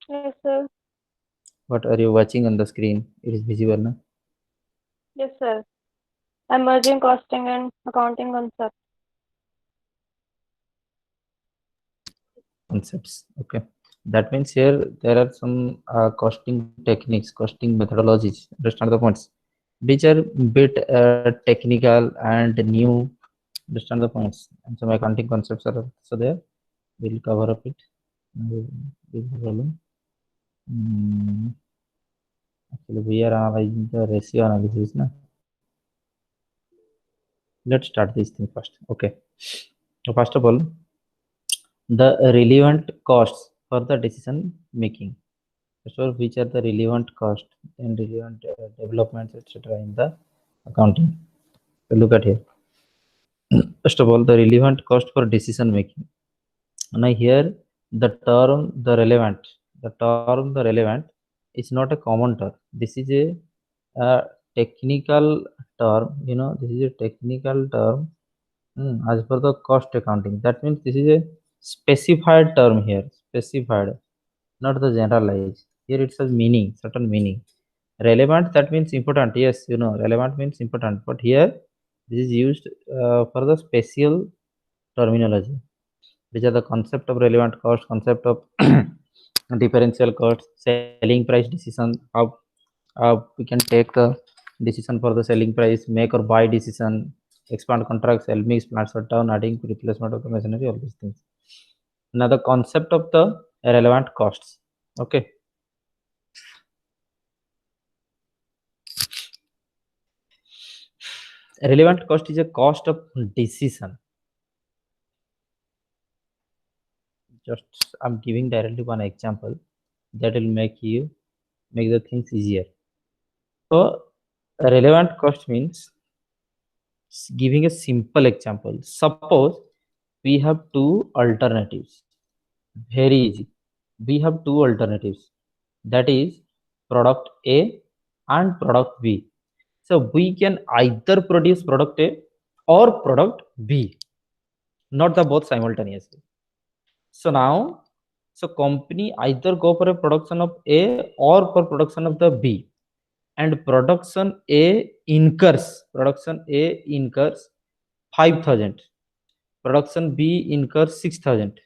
Yes, sir. What are you watching on the screen? It is visible, na? Yes, sir. Emerging costing and accounting concepts. Concepts. Okay. That means here there are some costing techniques, costing methodologies. Understand the points, which are bit technical and new. Understand the points, and some accounting concepts are also there. We'll cover up it. No problem. Actually, we are analyzing the ratio analysis, na? Let's start this thing first. Okay. So first of all, the relevant costs for the decision making. So which are the relevant cost and relevant developments, etc. in the accounting. So look at here. First of all, the relevant cost for decision making. Now here the term the relevant is not a common term. This is a technical term. This is a technical term as per the cost accounting. That means this is a specified term here. Specified, not the generalized. Here it says meaning, certain meaning. Relevant, that means important. Yes, relevant means important. But here this is used for the special terminology, which are the concept of relevant cost, concept of differential cost, selling price decision. How we can take the decision for the selling price, make or buy decision, expand contracts, sell mix, plant shutdown, adding replacement of the machinery, all these things. Now the concept of the relevant costs. Okay. Relevant cost is a cost of decision. Just I'm giving directly one example that will make the things easier. So relevant cost means giving a simple example. Suppose we have two alternatives. Very easy. We have two alternatives. That is product A and product B. So we can either produce product A or product B, not the both simultaneously. So now, so company either go for a production of A or for production of the B, and production A incurs 5,000, production B incurs 6,000,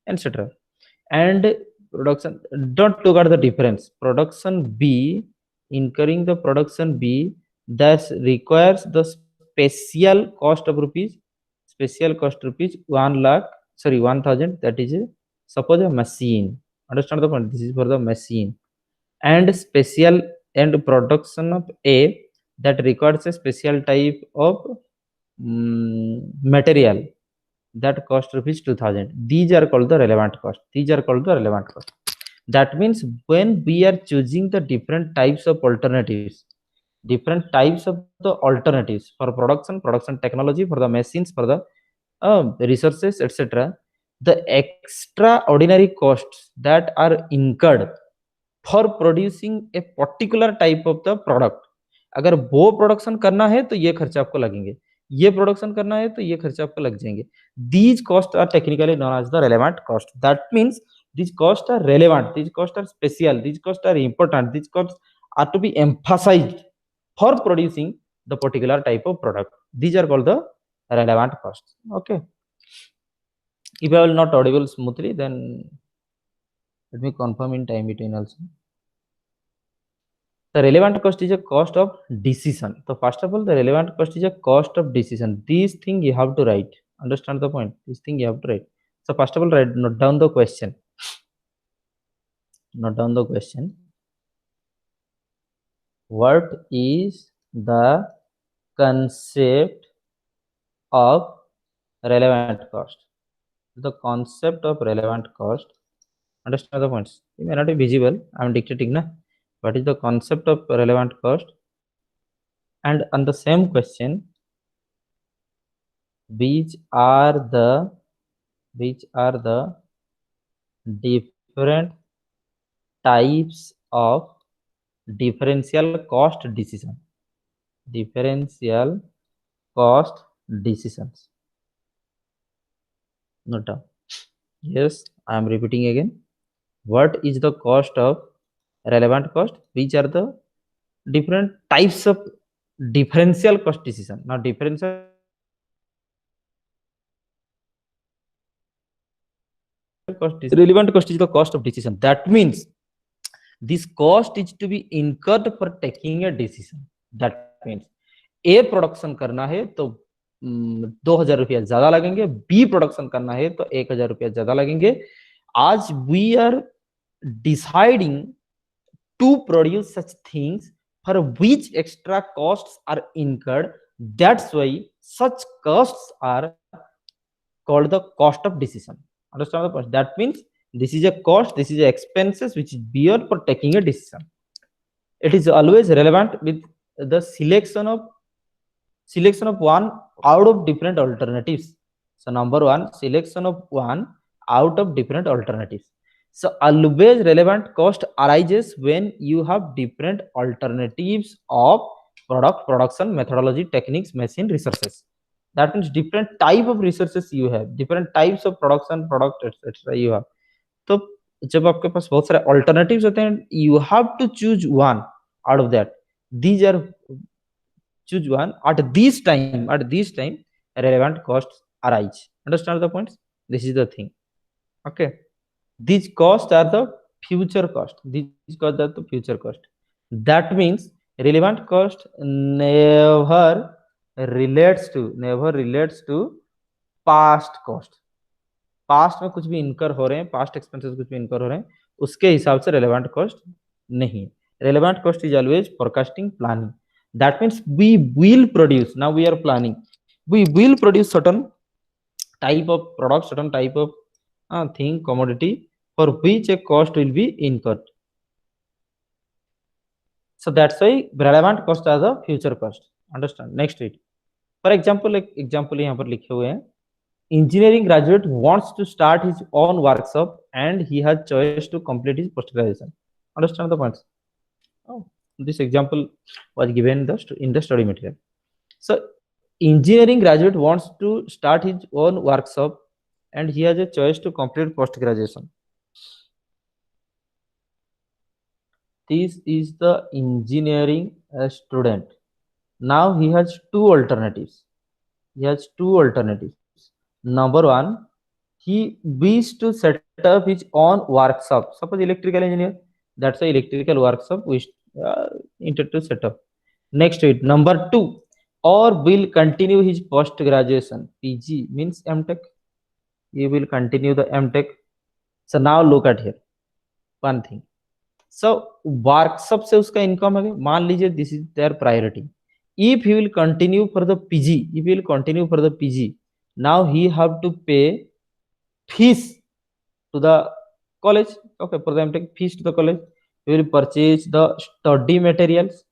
etc. And production, don't look at the difference. Production B incurring the production B that requires the special cost rupees 1 lakh, sorry 1,000. That is suppose a machine. Understand the point? This is for the machine. And special and production of A that requires a special type of material that cost rupees 2,000. These are called the relevant cost. That means when we are choosing the different types of alternatives for production technology, for the machines, for the resources, etc., the extraordinary costs that are incurred for producing a particular type of the product. अगर वो production करना है तो ये खर्चे आपको लगेंगे, ये प्रोडक्शन करना है तो ये खर्चे आपको लग जाएंगे. These costs are technically known as the relevant cost. That means these costs are relevant, these costs are special, these costs are important, these costs are to be emphasized for producing the particular type of product. These are called the relevant costs. Okay. If I will not audible smoothly, then let me confirm in time between also. The relevant cost is a cost of decision. So first of all, the relevant cost is a cost of decision. These thing you have to write. Understand the point? This thing you have to write. So first of all, note down the question. What is the concept of relevant cost? The concept of relevant cost. Understand the points? It may not be visible. I am dictating na. What is the concept of relevant cost? And on the same question, which are the different types of differential cost decisions. Note down. Yes, I am repeating again. what is the cost of relevant cost, which are the different types of differential cost decision. Now differential cost is relevant cost is the cost of decision. That means this cost is to be incurred for taking a decision. That means A production करना है तो 2000 रुपया ज्यादा लगेंगे, B production करना है तो 1000 रुपया ज्यादा लगेंगे. आज we are deciding to produce such things for which extra costs are incurred. That's why such costs are called the cost of decision. Understand the point? That means this is a cost, this is a expenses which is bear for taking a decision. It is always relevant with the selection of one out of different alternatives. So number one, selection of one out of different alternatives. So always relevant cost arises when you have different alternatives of product, production, methodology, techniques, machine, resources. That means different type of resources you have, different types of production, product, etc. you have. तो जब आपके पास बहुत सारे alternatives होते हैं, you have to choose one out of that. These are choose one at this time relevant costs arise. Understand the points? This is the thing. Okay, these costs are the future cost. These costs are the future cost. That means relevant cost never relates to past cost. Past में कुछ भी इनकर हो रहे हैं, past expenses कुछ भी इनकर हो रहे हैं, उसके हिसाब से रेलेवेंट कॉस्ट नहीं. Relevant cost is always forecasting, planning. That means we will produce, now we are planning, we will produce certain type of product, certain type of thing, commodity, for which a cost will be incurred. So that's why relevant cost are the future cost. Understand? Next read. For example, एक example यहाँ पर लिखे हुए हैं. Engineering graduate wants to start his own workshop and he has choice to complete his post graduation. Understand the points? Oh, this example was given in the study material. So engineering graduate wants to start his own workshop and he has a choice to complete post graduation. This is the engineering student. Now he has two alternatives. Number one, he wishes to set up his own workshop. Suppose electrical engineer, that's why electrical workshop we intended to set up. Next to it, number two, or will continue his post graduation. PG means MTech. He will continue the MTech. So now look at here one thing. So workshop से उसका income है, मान लीजिए this is their priority. If he will continue for the PG, now he have to pay fees to the college. Okay, for the MTech fees to the college. He will purchase the study materials,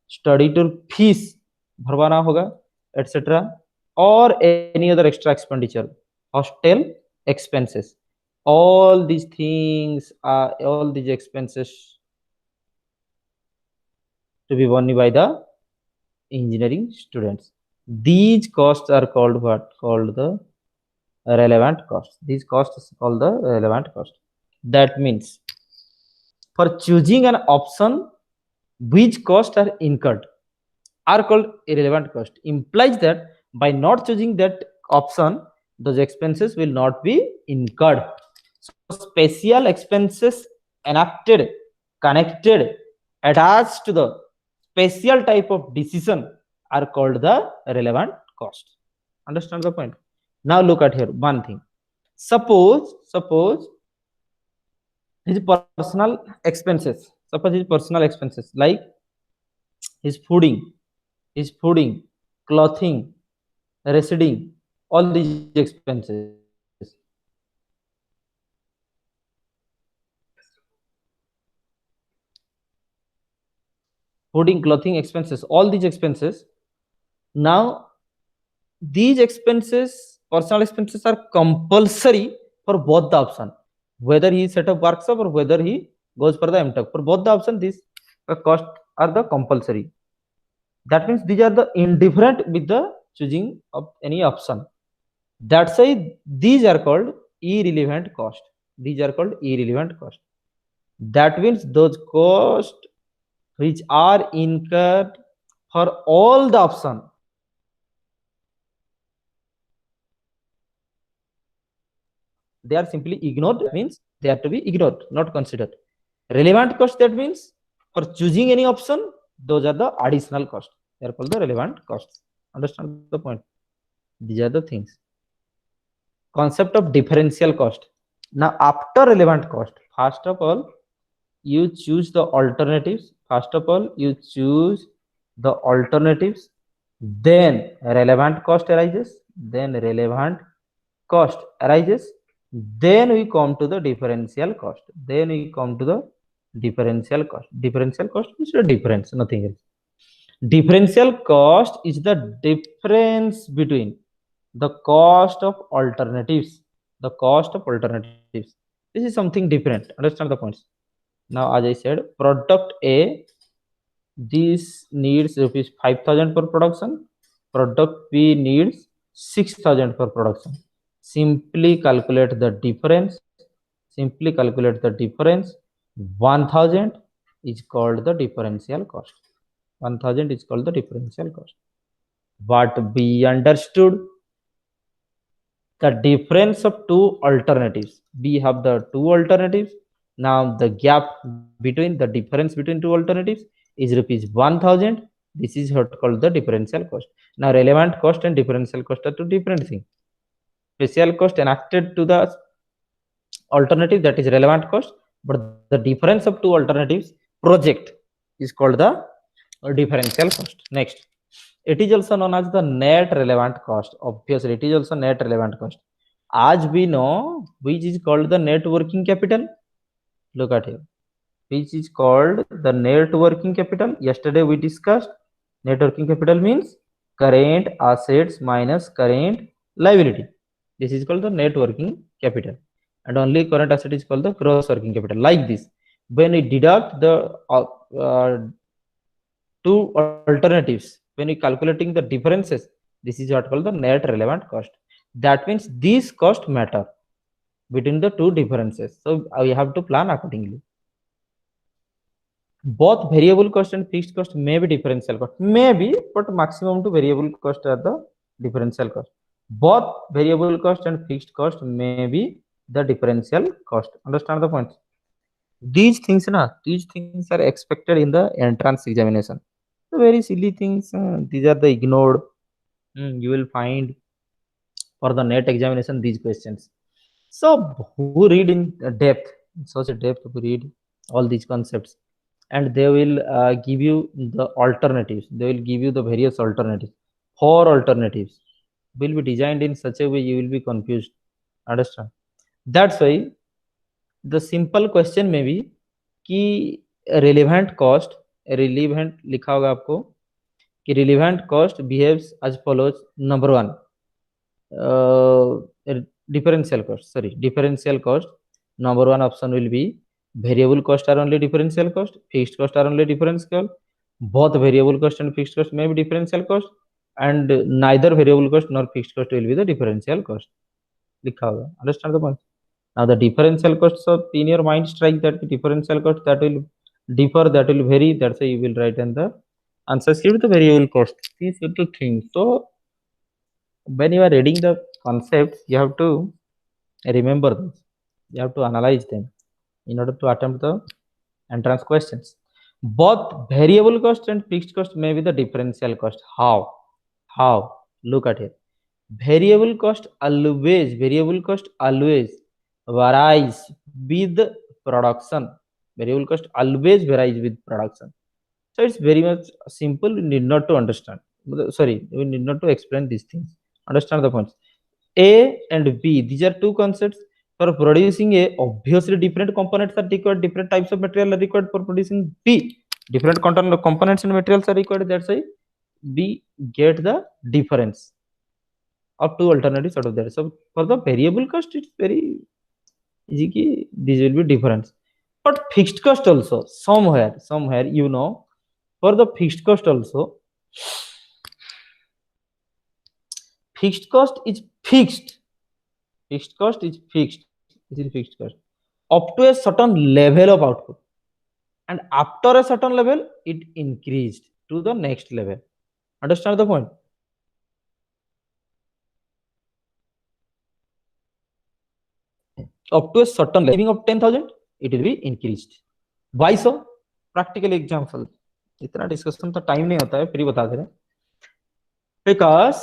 study tour fees भरवाना होगा, etc. or any other extra expenditure, hostel expenses. All these things are all these expenses to be borne by the engineering students. These costs are called what? Called the relevant costs. These costs is called the relevant cost. That means for choosing an option, which costs are incurred are called irrelevant cost. Implies that by not choosing that option, those expenses will not be incurred. So special expenses enacted, connected, attached to the special type of decision are called the relevant cost. Understand the point? Now look at here one thing. Suppose his personal expenses. Like his fooding, clothing, residing, all these expenses. Fooding, clothing expenses, all these expenses. Now, these expenses, personal expenses, are compulsory for both the option, whether he set up workshop or whether he goes for the MTech. For both the option, these costs are the compulsory. That means these are the indifferent with the choosing of any option. That's why these are called irrelevant cost. These are called irrelevant cost. That means those costs which are incurred for all the option, they are simply ignored. That means they are to be ignored, not considered. Relevant cost, that means for choosing any option, those are the additional cost. They are called the relevant costs. Understand the point? These are the things. Concept of differential cost. Now, after relevant cost, first of all, you choose the alternatives. First of all, you choose the alternatives. Then relevant cost arises. Then relevant cost arises. Then we come to the differential cost. Then we come to the differential cost. Differential cost is the difference, nothing else. Differential cost is the difference between the cost of alternatives. The cost of alternatives. This is something different. Understand the points. Now, as I said, product A, this needs rupees 5,000 for production. Product B needs 6,000 for production. Simply calculate the difference. Simply calculate the difference. 1,000 is called the differential cost. 1,000 is called the differential cost. What we understood, the difference of two alternatives. We have the two alternatives. Now the gap between the difference between two alternatives is rupees 1,000. This is what called the differential cost. Now relevant cost and differential cost are two different things. Special cost enacted to the alternative, that is relevant cost, but the difference of two alternatives project is called the differential cost. Next, it is also known as the net relevant cost. Obviously, it is also net relevant cost. As we know, which is called the net working capital. Look at here, which is called the net working capital. Yesterday we discussed net working capital means current assets minus current liability. This is called the net working capital, and only current asset is called the gross working capital. Like this, when we deduct the two alternatives, when we calculating the differences, this is what called the net relevant cost. That means these cost matter between the two differences, so we have to plan accordingly. Both variable cost and fixed cost may be differential cost, maybe, but maximum to variable cost are the differential cost. Both variable cost and fixed cost may be the differential cost. Understand the point? These things are expected in the entrance examination. So very silly things, these are the ignored. You will find for the net examination these questions. So who read in depth, such a depth, who read all these concepts, and they will give you the alternatives. They will give you the various alternatives. 4 alternatives will be designed in such a way you will be confused. Understand? That's why the simple question may be कि relevant cost, relevant लिखा होगा आपको कि relevant cost behaves as follows. Number 1, differential cost. Sorry, differential cost. Number 1 option will be variable cost are only differential cost, fixed cost are only differential. Both variable cost and fixed cost may be differential cost, and neither variable cost nor fixed cost will be the differential cost. लिखा होगा. Understand the point? Now the differential costs, so in your mind strike that differential cost that will differ, that will vary. That's why you will write in the answer sheet with the variable cost. These are the things. So when you are reading the concepts, you have to remember them. You have to analyze them in order to attempt the entrance questions. Both variable cost and fixed cost may be the differential cost. How? How? Look at it. Variable cost always varies with production. Variable cost always varies with production. So it's very much simple. We need not to understand. Sorry, we need not to explain these things. Understand the points. A and B, these are two concepts. For producing A, obviously different components are required, different types of material are required. For producing B, different components and materials are required. That's why we get the difference of two alternatives out of there. So for the variable cost, it's very easy. These will be difference. But fixed cost also, somewhere, you know, for the fixed cost also, fixed cost is fixed. Fixed cost is fixed. This is fixed cost. up to a certain level of output, and after a certain level it increased to the next level. Understand the point? Up to a certain level of 10,000 it will be increased. Why so? Practical example, इतना discussion तो time नहीं होता है, फिर बता दे रहे. Because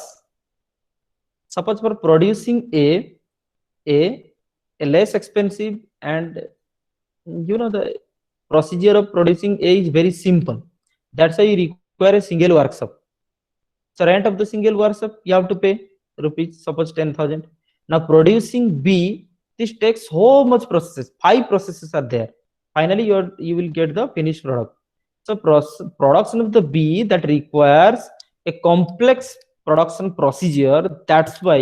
suppose for producing a less expensive, and you know the procedure of producing A is very simple. That's why you require a single workshop. So rent of the single workshop you have to pay rupees, suppose 10,000. Now producing B, this takes so much processes. 5 processes are there. Finally you will get the finished product. So production of the B that requires a complex production procedure. That's why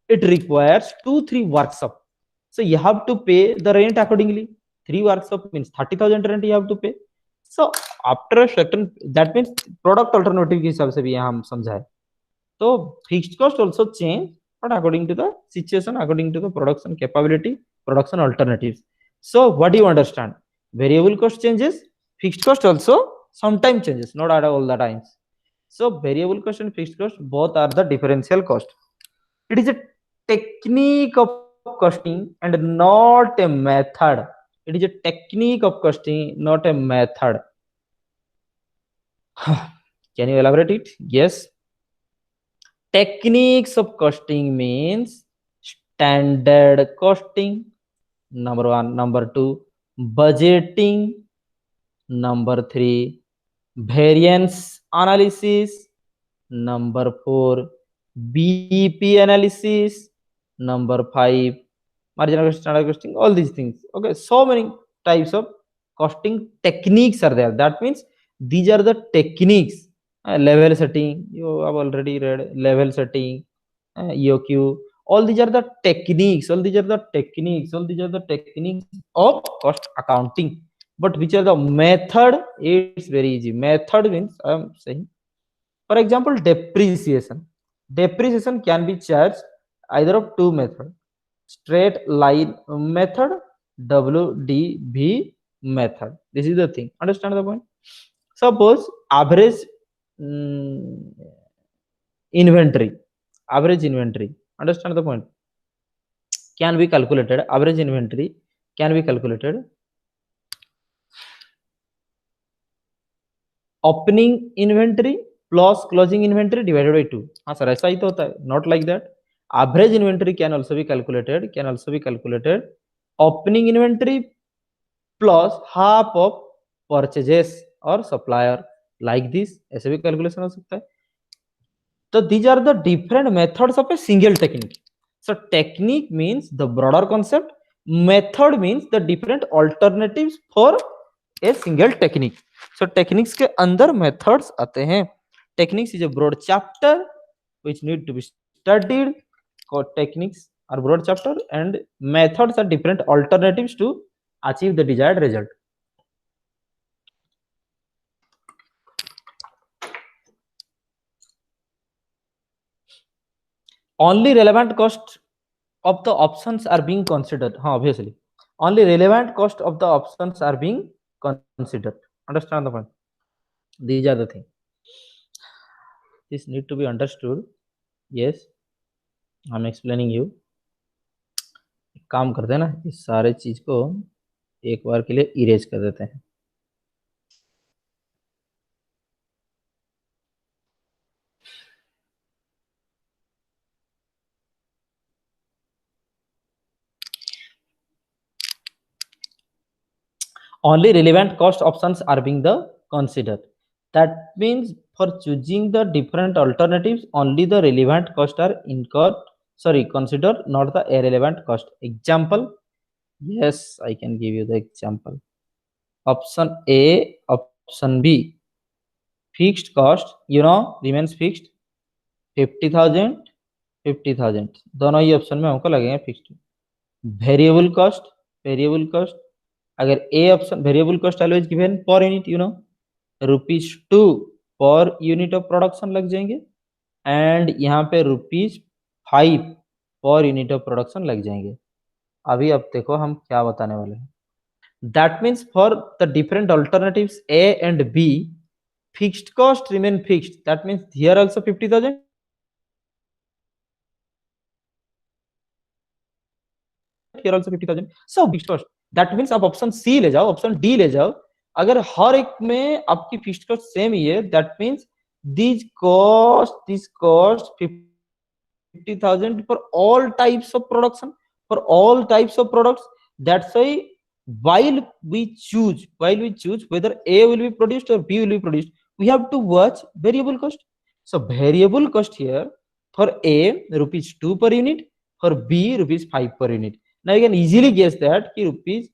it requires 2-3 workshop. So you have to pay the rent accordingly. 3 workshop means 30,000 rent you have to pay. So after a certain, that means product alternative के हिसाब से भी यहाँ हम समझाए. तो fixed cost also change, but according to the situation, according to the production capability, production alternatives. So what do you understand? Variable cost changes, fixed cost also sometimes changes, not at all the times. So variable cost and fixed cost both are the differential cost. It is a technique of costing and not a method. It is a technique of costing, not a method. Can you elaborate it? Yes. Techniques of costing means standard costing, number 1. Number 2, budgeting. Number 3, variance analysis. Number 4, BP analysis. Number 5, marginal cost, standard costing, all these things. Okay, so many types of costing techniques are there. That means these are the techniques. Level setting, you have already read level setting, EOQ. All these are the techniques. All these are the techniques. All these are the techniques of cost accounting. But which are the method? It's very easy. Method means I am saying, for example, depreciation. Depreciation can be charged either of 2 methods: straight line method, WDV method. This is the thing. Understand the point? Suppose average inventory. Understand the point? Can be calculated. Average inventory can be calculated. Opening inventory plus closing inventory divided by 2. हाँ sir, ऐसा ही तो होता है. Not like that. Average inventory can also be calculated. Opening inventory plus half of purchases or supplier, like this. ऐसे भी calculation हो सकता है. So these are the different methods of a single technique. So technique means the broader concept. Method means the different alternatives for a single technique. So techniques के अंदर methods आते हैं. Techniques is a broad chapter which need to be studied. Techniques are broad chapter and methods are different alternatives to achieve the desired result. Only relevant cost of the options are being considered. Obviously, only relevant cost of the options are being considered. Understand the point? These are the things. This need to be understood. Yes, I'm explaining you. काम करते हैं ना, इस सारे चीज को एक बार के लिए इरेज कर देते हैं. Only relevant cost options are being considered. That means for choosing the different alternatives, only the relevant cost are considered, not the irrelevant cost. Example, yes, I can give you the example. Option A, option B. Fixed cost, remains fixed. 50,000, 50,000. दोनों ही option में हमको लगेंगे fixed. Variable cost, अगर A option, variable cost always given per unit, ₹2 per unit of production लग जाएंगे, and यहाँ पे ₹5 per unit of production लग जाएंगे. अभी अब देखो हम क्या बताने वाले हैं. That means for the different alternatives A and B, fixed cost remain fixed. That means here also 50,000. Here also 50,000. So fixed cost. That means आप ऑप्शन C ले जाओ, ऑप्शन D ले जाओ. अगर हर एक में आपकी फिक्स्ड कॉस्ट सेम ही है, that means this cost 50,000 for all types of production, for all types of products. That's why while we choose whether A will be produced or B will be produced, we have to watch variable cost. So variable cost here for A rupees 2 per unit, for B rupees 5 per unit. Now you can easily guess that rupees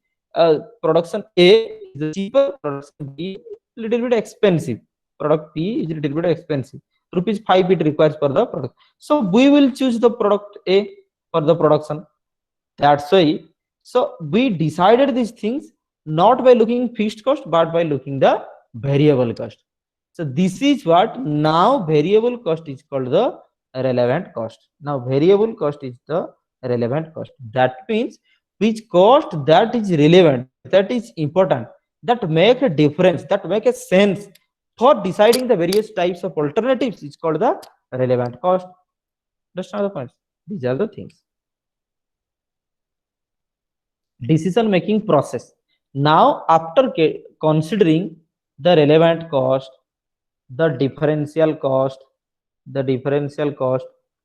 production A is cheaper, production B little bit expensive, product B is little bit expensive. Rupees 5 it requires for the product. So we will choose the product A for the production. That's why. So we decided these things not by looking fixed cost, but by looking the variable cost. So this is what now variable cost is called the relevant cost. Now variable cost is the relevant cost. That means which cost that is relevant, that is important, that make a difference, that make a sense for deciding the various types of alternatives is called the relevant cost. Understand the points? These are the things. Decision making process. Now after considering the relevant cost, the differential cost,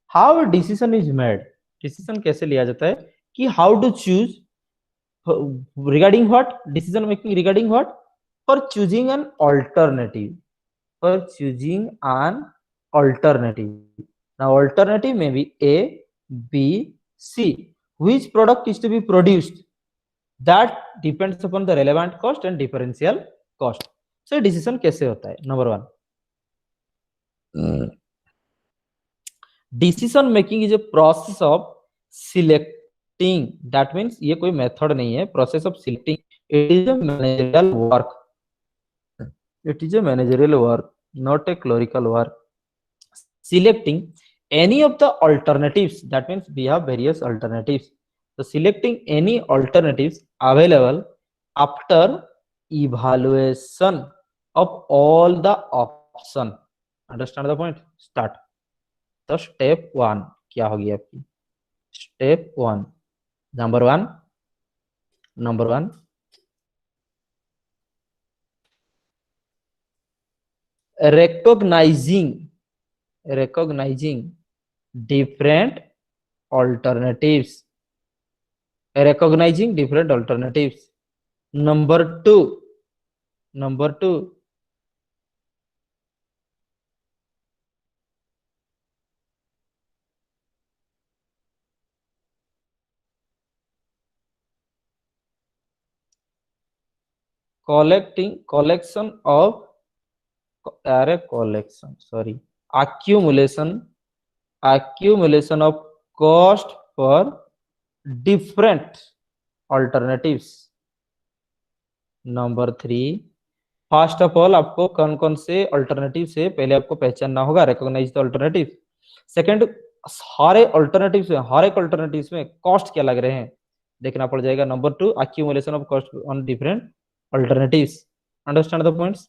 how a decision is made, decision कैसे लिया जाता है कि how to choose regarding what, decision making regarding what, for choosing an alternative, now alternative may be A, B, C. Which product is to be produced, that depends upon the relevant cost and differential cost. So decision कैसे होता है? Number one, decision making is a process of selecting. That means ये कोई method नहीं है, process of selecting. It is a managerial work. It is a managerial work, not a clerical work. Selecting any of the alternatives. That means we have various alternatives. So selecting any alternatives available after evaluation of all the option. Understand the point? Start. तो step one क्या होगी आपकी? Step one, number one recognizing different alternatives. Number two, accumulation of cost for different alternatives. Number three, first of all आपको कौन कौन से alternative से पहले आपको पहचानना होगा, रिकॉग्नाइज द अल्टरनेटिव. सेकंड, हर एक अल्टरनेटिव में कॉस्ट क्या लग रहे हैं देखना पड़ जाएगा. Number two, accumulation of cost on different alternatives. Understand the points?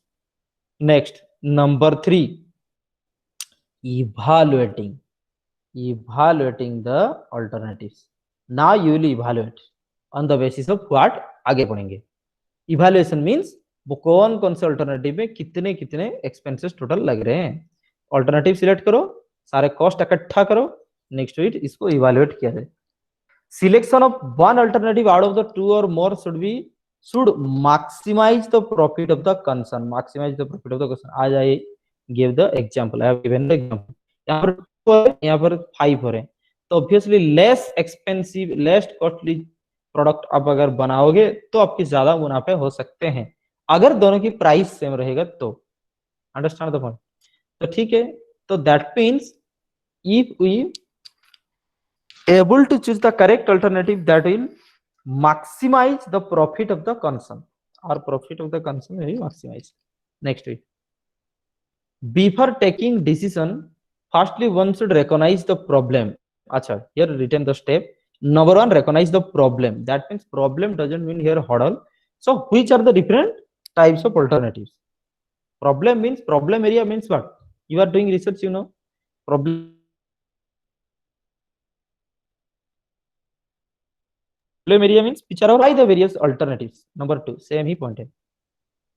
Next, number three, evaluating the alternatives. Now you will evaluate on the basis of what, आगे पढ़ेंगे. इवैल्यूएशन मींस वो कौन से अल्टरनेटिव में कितने एक्सपेंसेस टोटल लग रहे हैं. अल्टरनेटिव सिलेक्ट करो, सारे कॉस्ट इकट्ठा करो, नेक्स्ट टू इट इसको इवैल्यूएट किया जाए. Selection of one alternative out of the two और मोर should maximize the profit of the concern. आज I give the example, I have given the example. यहाँ पर 5 हो रहे हैं, तो obviously less expensive, less costly product आप अगर बनाओगे तो आपके ज्यादा मुनाफे हो सकते हैं अगर दोनों की प्राइस सेम रहेगा तो. Understand the point? तो ठीक है, तो that means if we able to choose the correct alternative, that will maximize the profit of the concern, or profit of the concern will be maximized. Next week, before taking decision, firstly one should recognize the problem. Acha, here written the step, Number one, recognize the problem. That means problem doesn't mean here hurdle. So which are the different types of alternatives? Problem means, problem area means what? You are doing research, you know. Problem area means which are the various alternatives. Number two, same he pointed.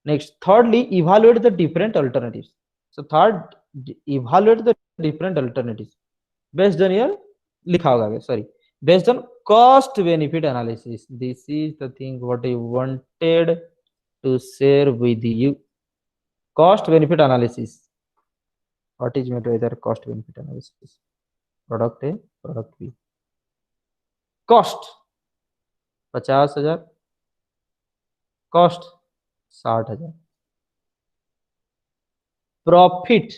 Next, thirdly, evaluate the different alternatives. So third, evaluate the different alternatives based on your likha hoga, sorry, based on cost benefit analysis. This is the thing what I wanted to share with you. Cost benefit analysis. What is meant by the cost benefit analysis? Product A, product B. Cost 50,000, cost 60,000, profit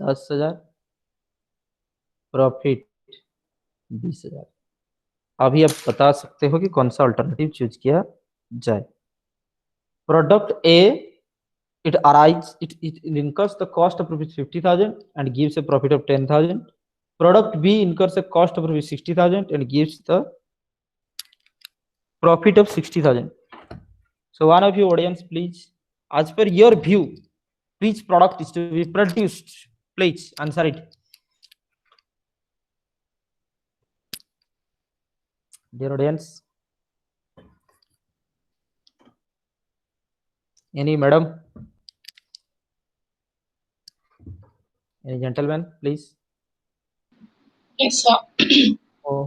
10,000, profit 20,000. अभी आप बता सकते हो कि कौन सा alternative choose किया जाए. Product A, it incurs the cost of rupees 50,000 and gives a profit of 10,000. Product B incurs a cost of rupees 60,000 and gives the profit of 60,000. So one of you audience, please, as per your view, which product is to be produced? Please answer it. Dear audience, any madam, any gentleman, please. Yes, sir.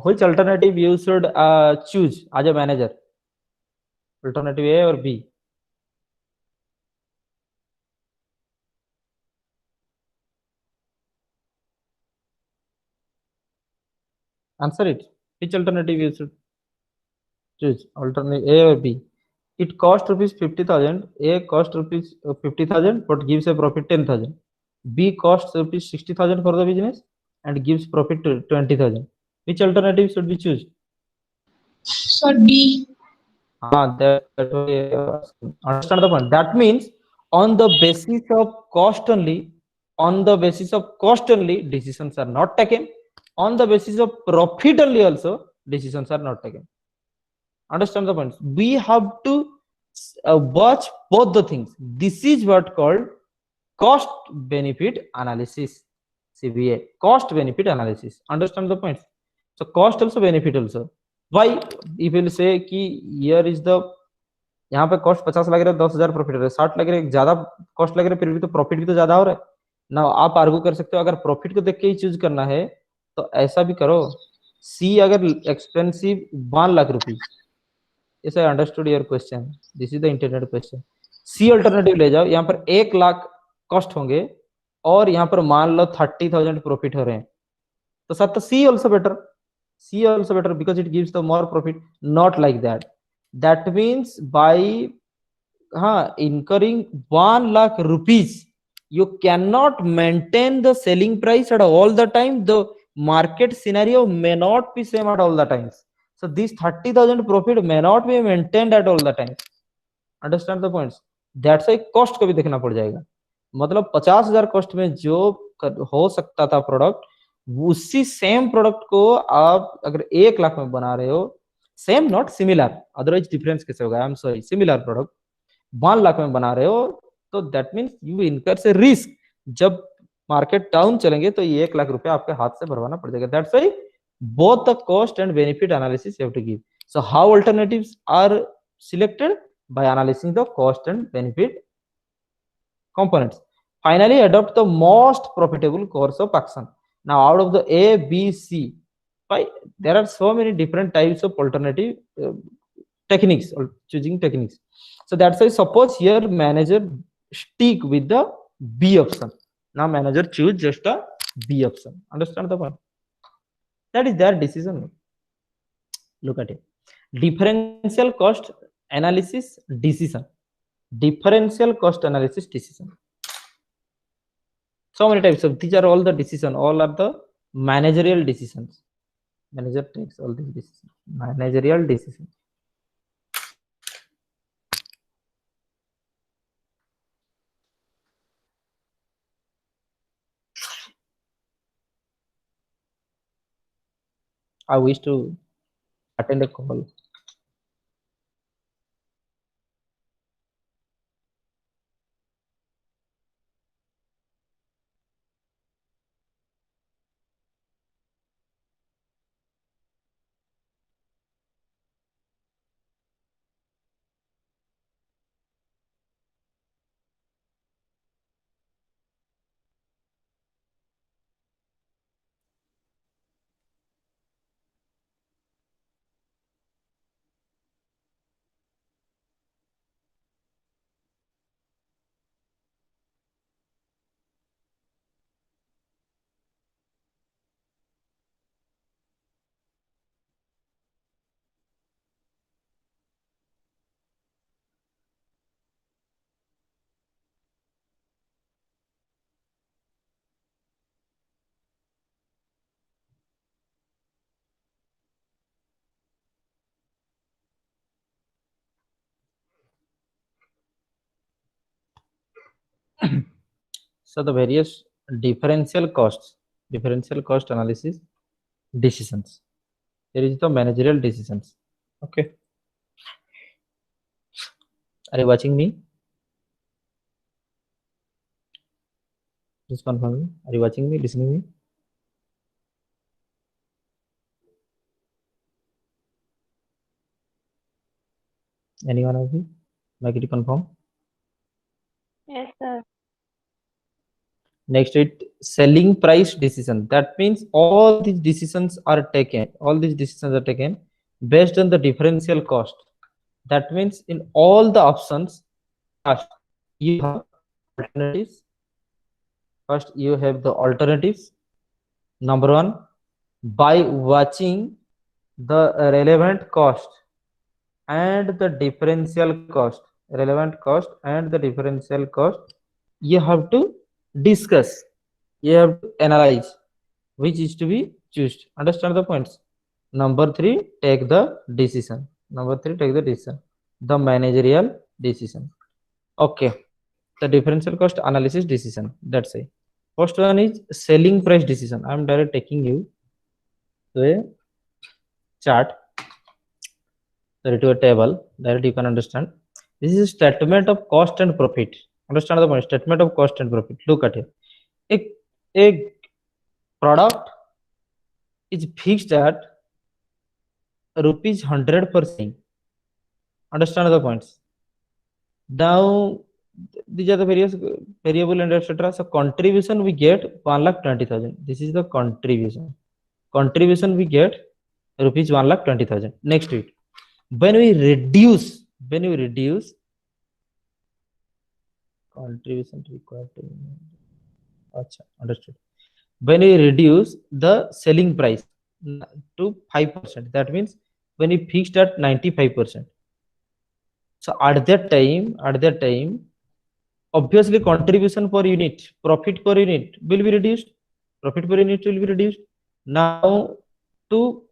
Which alternative you should choose as a manager? Alternative A or B? Answer it. Which alternative you should choose? Alternative A or B? It costs rupees 50,000. A costs rupees 50,000 but gives a profit 10,000. B costs rupees 60,000 for the business and gives profit 20,000. Which alternative should we choose? So D. Understand the point. That means on the basis of cost only, decisions are not taken. On the basis of profit only also, decisions are not taken. Understand the point. We have to watch both the things. This is what called cost benefit analysis. CBA, cost benefit analysis. Understand the point. So cost also, benefit also. Why? If you say कि here is the, यहाँ पे cost 50 लग रहा है, 10,000 profit हो रहा है, 60 लग रहा है, ज्यादा कॉस्ट लग रहा है, फिर भी तो प्रॉफिट भी तो ज्यादा हो रहा है ना. आप आर्गू कर सकते हो अगर प्रॉफिट को देख के ही चूज करना है तो ऐसा भी करो. सी अगर expensive 1 lakh rupees, yes, I understood your question. This is the intended question. C alternative ले जाओ, यहाँ पर 1 लाख कॉस्ट होंगे और यहाँ पर मान लो 30,000 प्रॉफिट हो रहे हैं, तो सर तो C also better. C also better because it gives the more profit. Not like that. That means by incurring 1 lakh rupees, you cannot maintain the selling price at all the time. The market scenario may not be same at all the times. So this 30,000 profit may not be maintained at all the times. Understand the points. That's why cost को भी देखना पड़ जाएगा. मतलब 50,000 cost में जो हो सकता था प्रोडक्ट, उसी सेम प्रोडक्ट को आप अगर 1 लाख में बना रहे हो, same not similar, otherwise difference कैसे होगा, I am sorry, similar product 1 lakh में बना रहे हो, तो दैट मीन्स यू इनकर से रिस्क. जब मार्केट डाउन चलेंगे तो ये 1 लाख रुपए आपके हाथ से भरवाना पड़ जाएगा. That's why both the cost and benefit analysis you have to give. So how alternatives are selected? By analyzing the cost and benefit components. Finally, adopt the most profitable course of action. Now out of the A, B, C, there are so many different types of alternative techniques or choosing techniques. So that's why suppose here manager stick with the B option. Now manager choose just a B option. Understand the point? That is their decision. Look at it. Differential cost analysis decision. Differential cost analysis decision. So many types of, these are all the decision, all are the managerial decisions. Manager takes all these decisions. Managerial decisions. I wish to attend a call. So the various differential cost analysis decisions. There is the managerial decisions. Okay. Are you watching me? Just confirm me. Are you watching me? Listening me? Anyone of you? Make it confirm. Yes, sir. Next, it selling price decision. That means all these decisions are taken. All these decisions are taken based on the differential cost. That means in all the options, first you have alternatives. First, you have the alternatives. Number one, by watching the relevant cost and the differential cost, relevant cost and the differential cost, you have to discuss, you have to analyze which is to be chosen. Understand the points? Number three, take the decision. Number three, take the decision. The managerial decision. Okay. The differential cost analysis decision. That's it. First one is selling price decision. I'm direct taking you to a chart, sorry, to a table. Direct you can understand. This is a statement of cost and profit. Understand the point? Statement of cost and profit. Look at it. A product is fixed at rupees 100 per se. Understand the points? Now these are the various variable and etc. So contribution we get 1,20,000. This is the contribution. Contribution we get rupees 1,20,000. Next week, when we reduce contribution required to, Achha, understood. When we reduce the selling price to 5%, that means when we fixed at 95%. So at that time, obviously contribution per unit, profit per unit will be reduced. Profit per unit will be reduced. Now to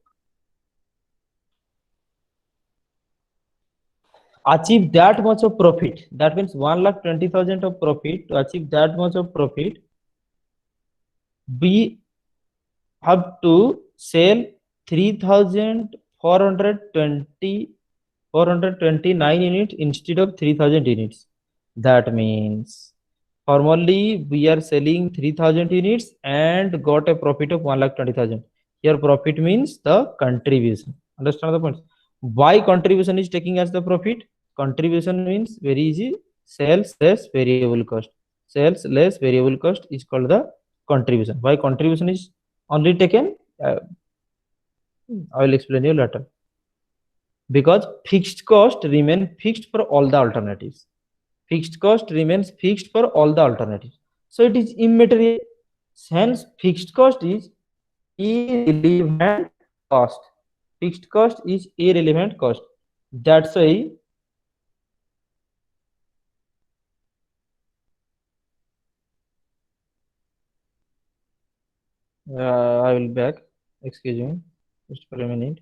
achieve that much of profit, that means 1,20,000 of profit. To achieve that much of profit, we have to sell 3,429 units instead of 3,000 units. That means formerly we are selling 3,000 units and got a profit of 1,20,000. Here profit means the contribution. Understand the point? Why contribution is taking as the profit? Contribution means very easy. Sales less variable cost. Sales less variable cost is called the contribution. Why contribution is only taken? I will explain you later. Because fixed cost remain fixed for all the alternatives. Fixed cost remains fixed for all the alternatives. So it is immaterial. Hence, fixed cost is irrelevant cost. Fixed cost is irrelevant cost. That's why I will back. Excuse me, just for a minute.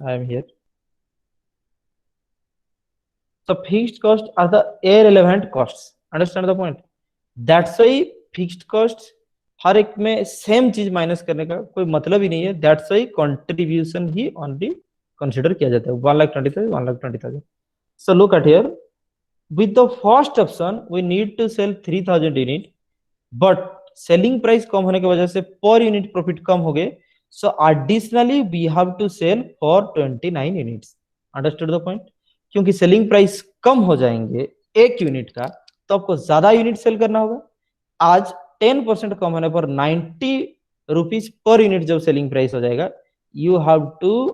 I am here. So fixed costs are the irrelevant costs. Understand the point? That's why fixed cost हर एक में same चीज minus करने का कोई मतलब ही नहीं है. That's why contribution he only consider किया जाता है. 1,20,000, 1,20,000. So look at here. With the first option, we need to sell 3,000 unit, but selling price कम होने की वजह से per unit profit कम हो गए. So additionally, we have to sell for 29 units. Understood the point? क्योंकि selling price कम हो जाएंगे एक यूनिट का, तो आपको ज्यादा यूनिट सेल करना होगा. आज 10% कम होने पर 90 रुपीज पर यूनिट जब सेलिंग प्राइस हो जाएगा, you have to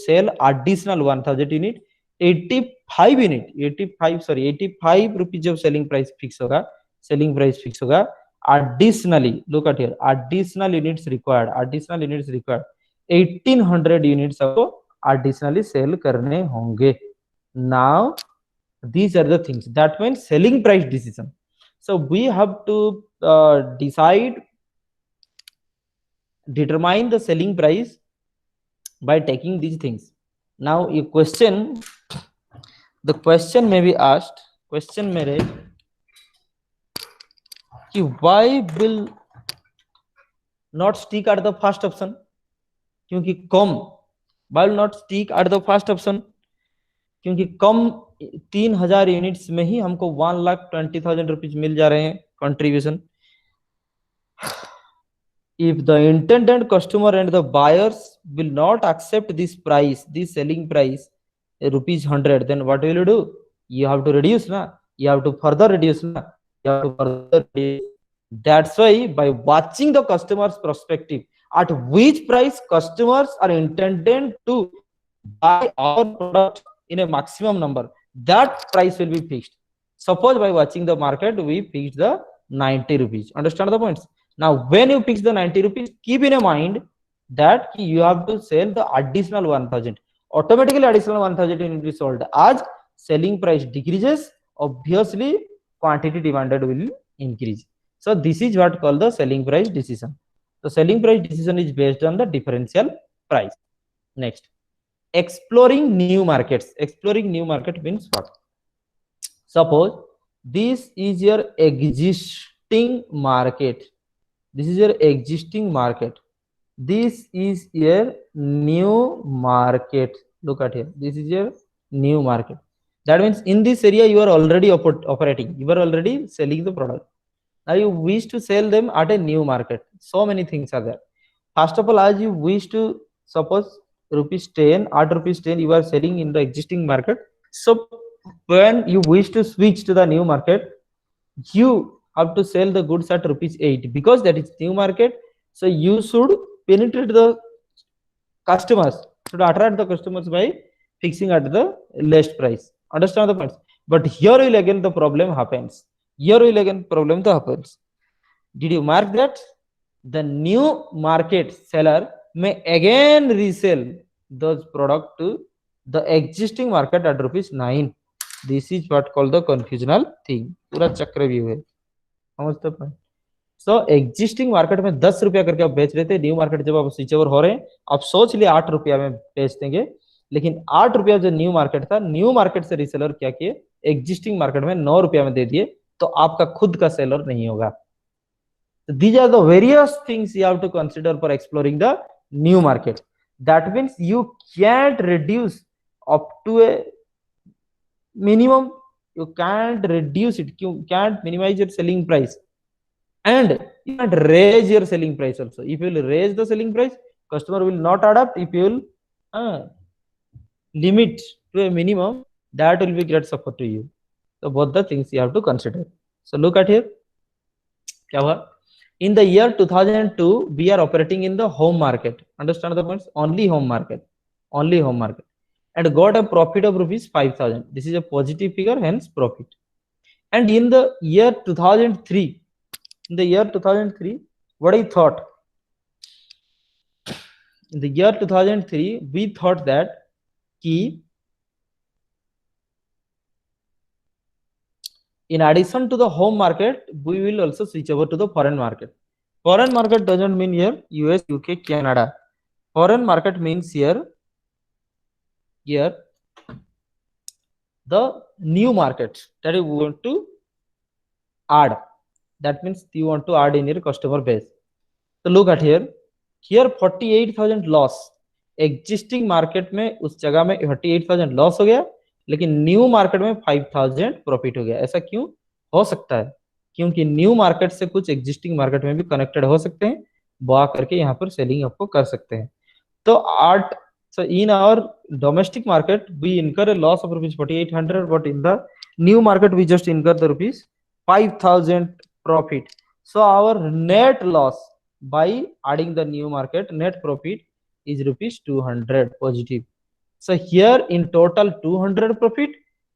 sell additional 1,000 unit. 85 unit 85 rupees जब सेलिंग प्राइस फिक्स होगा, additionally look at here, additional units required 1800 units आपको additionally सेल करने होंगे. Now these are the things that means selling price decision. So we have to determine the selling price by taking these things. Now the question may be asked, question may raise कि why will not stick at the first option? क्योंकि कम why will not stick at the first option? क्योंकि कम 3,000 units में ही हमको 1,20,000 rupees मिल जा रहे हैं contribution. If the intended customer and the buyers will not accept this price, this selling price, rupees 100, then what will you do? You have to reduce, na? You have to further reduce, na? You have to further reduce. That's why by watching the customer's perspective, at which price customers are intended to buy our product in a maximum number, that price will be fixed. Suppose by watching the market, we fix the 90 rupees. Understand the points? Now, when you fix the 90 rupees, keep in mind that you have to sell the additional 1,000. Automatically, additional 1,000 will be sold. As selling price decreases, obviously, quantity demanded will increase. So, this is what called the selling price decision. The selling price decision is based on the differential price. Next, exploring new markets. Exploring new market means what? Suppose this is your existing market. This is your existing market. This is your new market. Look at here. This is your new market. That means in this area you are already operating. You are already selling the product. Now you wish to sell them at a new market. So many things are there. First of all, as you wish to suppose rupees 10, at rupees 10 you are selling in the existing market. So when you wish to switch to the new market, you have to sell the goods at rupees 8 because that is new market. So you should penetrate the customers, should attract the customers by fixing at the less price. Understand the points? But here will again the problem happens. Did you mark that? The new market seller may again resell those product to the existing market at rupees 9. This is what called the confusional thing. पूरा चक्र view है, समझते हैं? सो existing market में 10 रुपया करके आप बेच रहे थे, न्यू मार्केट जब आप स्विच ओवर हो रहे हैं, आप सोच लिए 8 रुपया में बेच देंगे, लेकिन 8 रुपया जो न्यू मार्केट था, न्यू मार्केट से रीसेलर क्या किए, एग्जिस्टिंग मार्केट में 9 रुपया में दे दिए, तो आपका खुद का सेलर नहीं होगा. These are the various things you have to consider for exploring the new market. That means you can't reduce up to a minimum, you can't reduce it, you can't minimize your selling price, and you can't raise your selling price also. If you will raise the selling price, customer will not adapt. If you will limit to a minimum, that will be great support to you. So both the things you have to consider. So look at here. In the year 2002, we are operating in the home market. Understand the points? Only home market, and got a profit of rupees 5,000. This is a positive figure, hence profit. And in the year 2003, what I thought? In the year 2003, we thought that in addition to the home market, we will also switch over to the foreign market. Foreign market doesn't mean here US, UK, Canada. Foreign market means here the new market that we want to add. That means you want to add in your customer base. So look at here 48,000 loss. Existing market में उस जगह में 48,000 loss हो गया, लेकिन new market में 5,000 profit हो गया. ऐसा क्यों हो सकता है? क्योंकि न्यू मार्केट से कुछ एग्जिस्टिंग मार्केट में भी कनेक्टेड हो सकते हैं, वो आकर के यहाँ पर सेलिंग आपको कर सकते हैं. तो so in our domestic market we incur a loss of rupees 4,800, but in the new market we just incur the rupees 5,000 profit. So our net loss by adding the new market net profit is rupees 200 positive. So here in total 200 profit,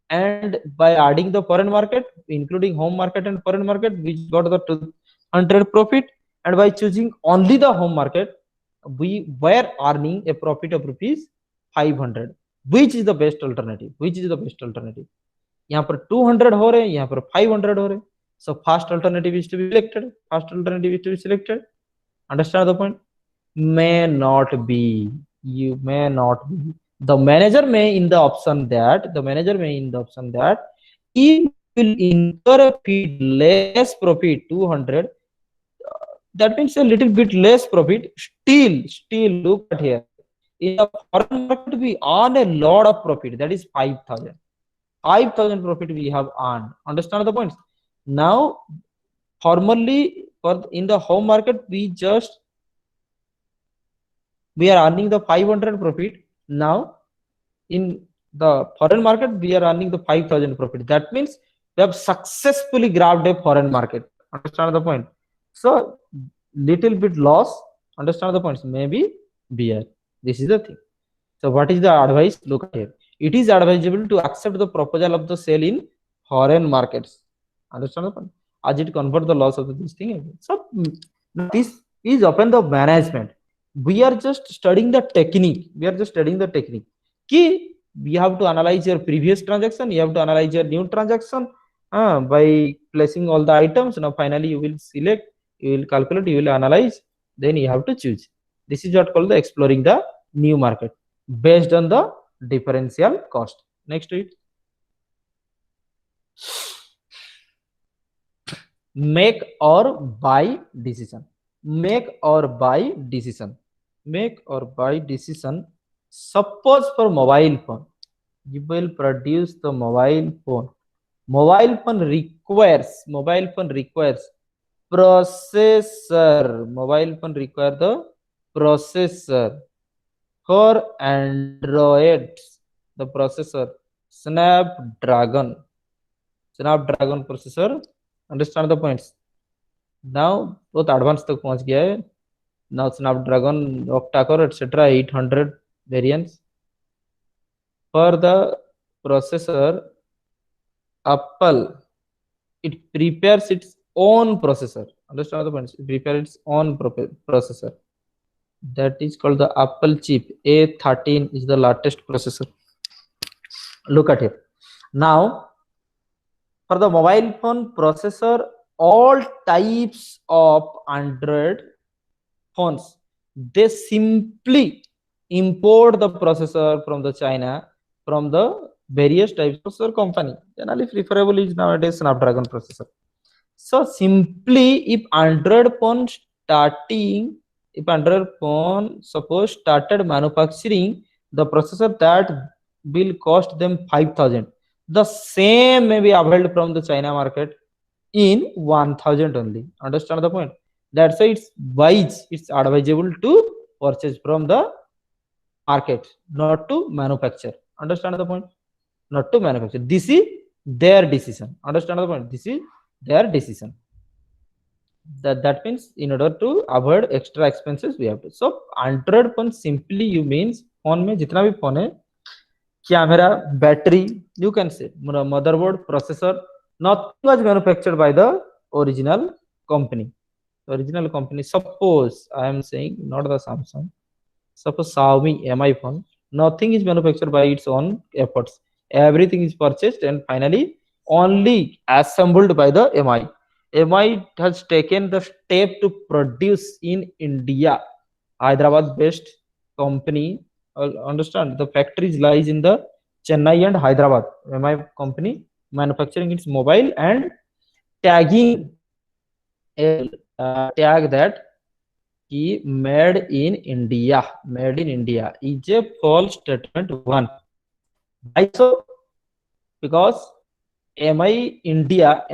and by adding the foreign market including home market and foreign market we got the 200 profit, and by choosing only the home market we were earning a profit of rupees 500. which is the best alternative? यहाँ पर 200 हो रहे हैं, यहाँ पर 500 हो रहे हैं. So first alternative is to be selected. Understand the point? May not be. You may not be. The manager may in the option that if will incur a feed less profit 200, that means a little bit less profit. Still look at here. In the foreign market we earn a lot of profit, that is 5,000 profit we have earned. Understand the points? Now formally in the home market we are earning the 500 profit. Now in the foreign market we are earning the 5,000 profit. That means we have successfully grabbed a foreign market. Understand the point? So little bit loss. Understand the points? Maybe beer. This is the thing. So what is the advice? Look at here. It is advisable to accept the proposal of the sale in foreign markets. Understand the point? As it convert the loss of this thing. So this is often the management. We are just studying the technique. Key, we have to analyze your previous transaction. You have to analyze your new transaction by placing all the items. Now finally you will select, you will calculate, you will analyze, then you have to choose. This is what called the exploring the new market based on the differential cost. Next to it, make or buy decision. Suppose for mobile phone, you will produce the mobile phone. Mobile phone requires processor. Mobile phone require the processor. For Android, the processor Snapdragon processor. Understand the points? Now बहुत advanced तक पहुंच गया है. Now Snapdragon, octa-core, etc. 800 variants. For the processor, Apple, it prepares its own processor. Understand the points? It prepares its own processor. That is called the Apple chip. A13 is the latest processor. Look at it. Now, for the mobile phone processor, all types of Android phones, they simply import the processor from the China, from the various types of processor company. Generally preferable is nowadays Snapdragon processor. So simply if Android phone suppose started manufacturing the processor that will cost them 5,000, the same may be available from the China market in 1,000 only. Understand the point? That's why it's advisable to purchase from the market, not to manufacture. Understand the point? Not to manufacture. This is their decision. Understand the point? This is their decision. That means in order to avoid extra expenses we have to. So Android phone simply you means phone में जितना भी phone है, camera, battery, you can say motherboard, processor, nothing was manufactured by the original company. Suppose I am saying not the Samsung. Suppose Xiaomi Mi phone, nothing is manufactured by its own efforts. Everything is purchased and finally only assembled by the Mi. Mi has taken the step to produce in India, Hyderabad based company. Understand, the factories lies in the Chennai and Hyderabad. Mi company manufacturing its mobile and tagging a tag that ki made in India is a false statement. One, why so? Because MI India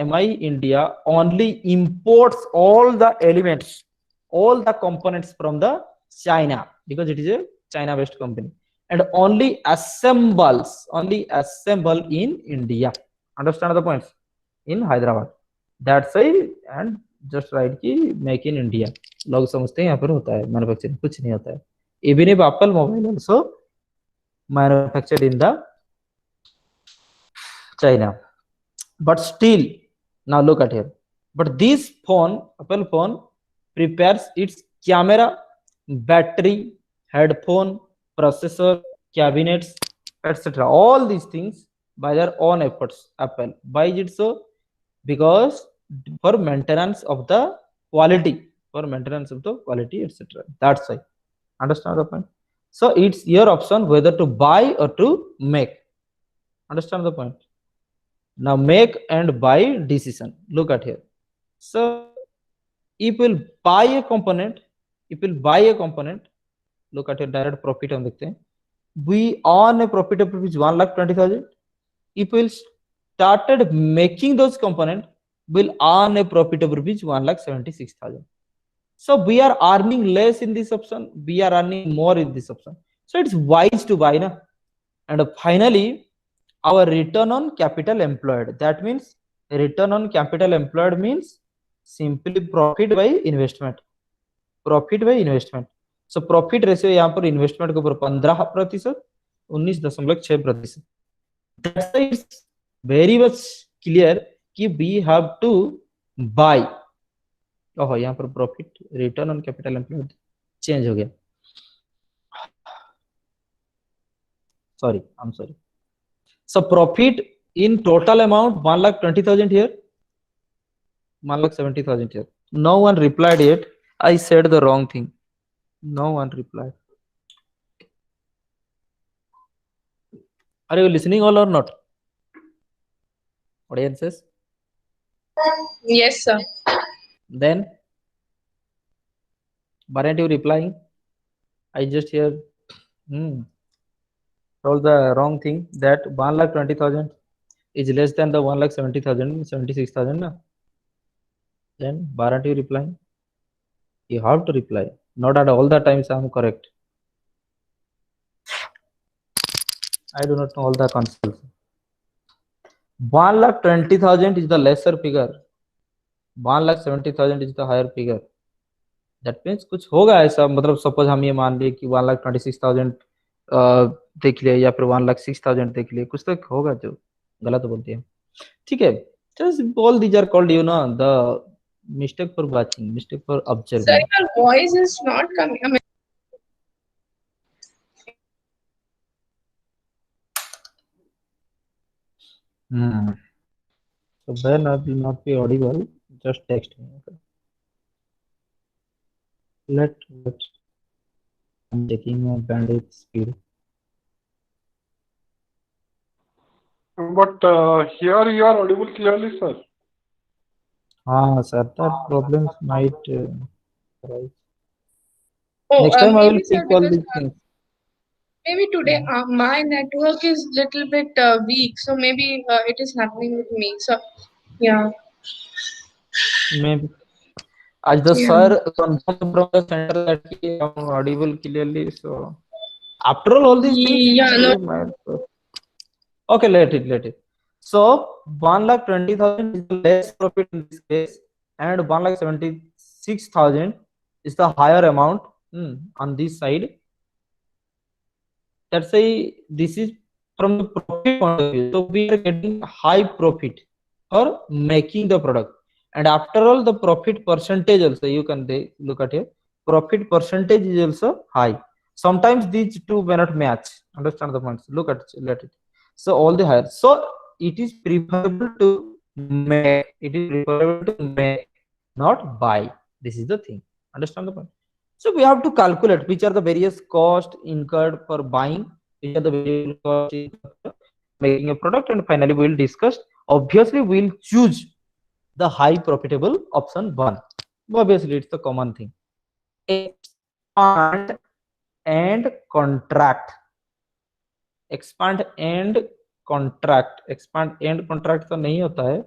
only imports all the elements, all the components from the China, because it is a China based company, and only assemble in India. Understand the points? In Hyderabad. That's why, and just write ki make in India. लोग समझते हैं यहाँ पर होता है manufacturing, कुछ नहीं होता है. Even if Apple mobile also manufactured in the China. But still, now look at here. But this phone, Apple phone, prepares its camera, battery, headphone, processor, cabinets, etc. All these things by their own efforts. Apple buys it so because for maintenance of the quality, etc. That's why. Understand the point? So it's your option whether to buy or to make. Understand the point? Now make and buy decision. Look at here. So if we'll buy a component, look at your direct profit on the we earn a profit of rupees 1,20,000. If we'll started making those components, we'll earn a profit of rupees 1,76,000. So we are earning less in this option, we are earning more in this option. So it's wise to buy now. And finally, our return on capital employed. That means return on capital employed means simply profit by investment. So profit ratio यहाँ पर investment के ऊपर 15%, 19.6%. That's why it's very much clear कि we have to buy. ओह यहाँ पर profit return on capital employed change हो गया. Sorry, I'm sorry. So profit in total amount 1,20,000 here, 1,70,000 here. No one replied yet. I said the wrong thing. No one replied. Are you listening all or not? Audiences? Yes, sir. Then why aren't you replying? I just hear told the wrong thing that 1,20,000 is less than the 1,70,000, 76,000. No? Then why aren't you replying? You have to reply. Not at all the times I am correct. I do not know all the concepts. 1,20,000 is the lesser figure. 1,70,000 is the higher figure. That means कुछ होगा ऐसा, मतलब suppose हम ये मान लिए कि 1,26,000 देख लिए या फिर 1,06,000 देख लिए, कुछ तो होगा जो गलत बोलते हैं. ठीक है, just all these are called, you know, the mistake for watching, mistake for observing. Sir, your voice is not coming. I mean, So when I will not be audible, just text me. Okay? Let I'm checking my bandwidth speed. But here you are audible clearly, sir. Sir, that problems might arise. oh, Next time I will maybe, sir, fix all because these things. maybe today my network is little bit weak, so maybe it is happening with me. So, yeah. Maybe. As the Yeah. sir confirmed from the center that he am audible clearly, so after all these things, Yeah, no. you might. Okay, let it. So 1,20,000 is the less profit in this case, and 1,76,000 is the higher amount on this side. Let's say this is from the profit point of view. So we are getting high profit for making the product. And after all, the profit percentage also, you can look at here. Profit percentage is also high. Sometimes these two may not match. Understand the points? Look at it. So all the higher. So it is preferable to make. Not buy. This is the thing. Understand the point? So we have to calculate which are the various costs incurred for buying, which are the various costs incurred for making a product, and finally we will discuss. Obviously, we will choose the high profitable option 1. Obviously, it's the common thing. Expand and contract. Expand and contract. Expand and contract तो नहीं होता है.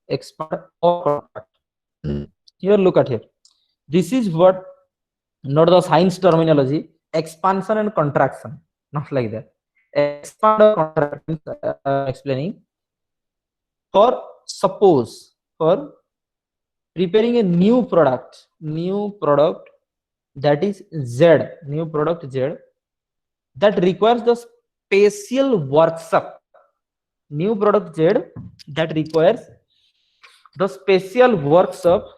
Expand or contract. Here, look at here. This is what, not the science terminology. Expansion and contraction, not like that. Expand or contract means explaining. For suppose, for preparing a new product that is Z, new product Z, that requires the special workshop. New product Z that requires the special workshop.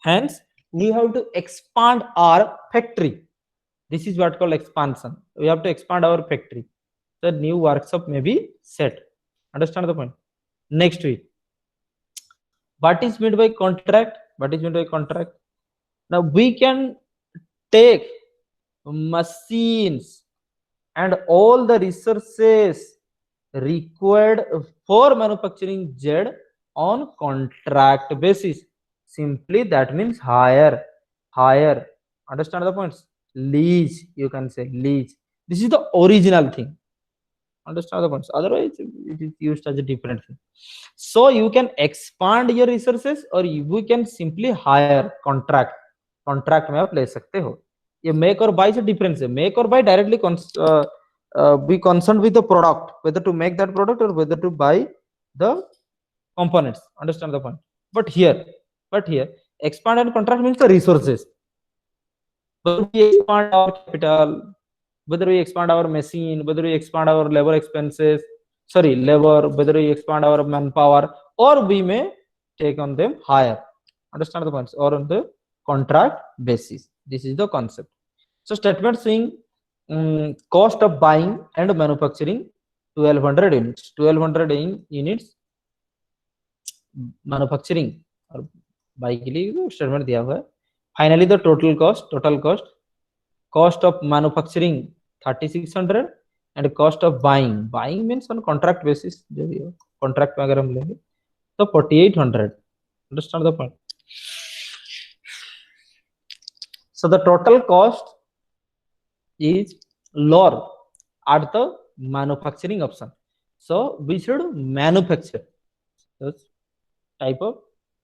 Hence, we have to expand our factory. This is what called expansion. We have to expand our factory. The new workshop may be set. Understand the point? Next week. What is meant by contract? What is meant by contract? Now we can take machines and all the resources required for manufacturing Z on contract basis. Simply that means hire. Understand the points? Lease, you can say lease. This is the original thing. Understand the points? Otherwise, it is used as a different thing. So you can expand your resources or you can simply hire contract. Contract में आप ले सकते हो. ये make or buy से difference है. Make or buy directly be concerned with the product, whether to make that product or whether to buy the components. Understand the point? But here, expand and contract means the resources. Whether we expand our capital, whether we expand our machine, whether we expand our labor expenses, whether we expand our manpower, or we may take on them higher. Understand the points? Or on the contract basis. This is the concept. So statement saying cost of buying and manufacturing 1200 units. 1200 units manufacturing और buy के लिए statement दिया हुआ है. Finally, the total cost of manufacturing 3600 and cost of buying means on contract basis. जो भी हो contract में अगर हम लेंगे तो 4800. Understand the point? So the total cost is lower at the manufacturing option. So we should manufacture those type of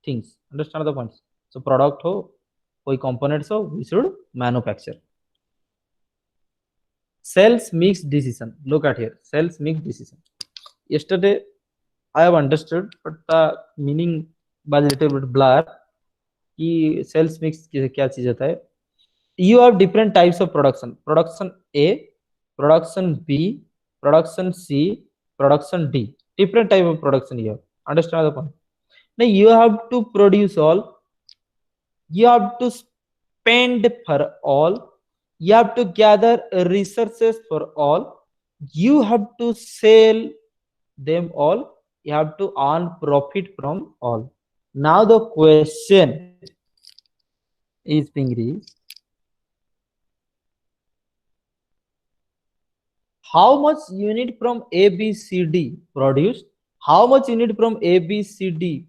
things. Understand the points? So product हो, कोई components हो, we should manufacture. Sales mix decision. Look at here. Sales mix decision. Yesterday I have understood, but the meaning was a little bit blur. कि sales mix क्या चीज होता है? You have different types of production. Production A, production B, production C, production D. Different type of production here. Understand the point? Now you have to produce all. You have to spend for all. You have to gather resources for all. You have to sell them all. You have to earn profit from all. Now the question is being raised. How much unit from A, B, C, D produced? How much unit from A, B, C, D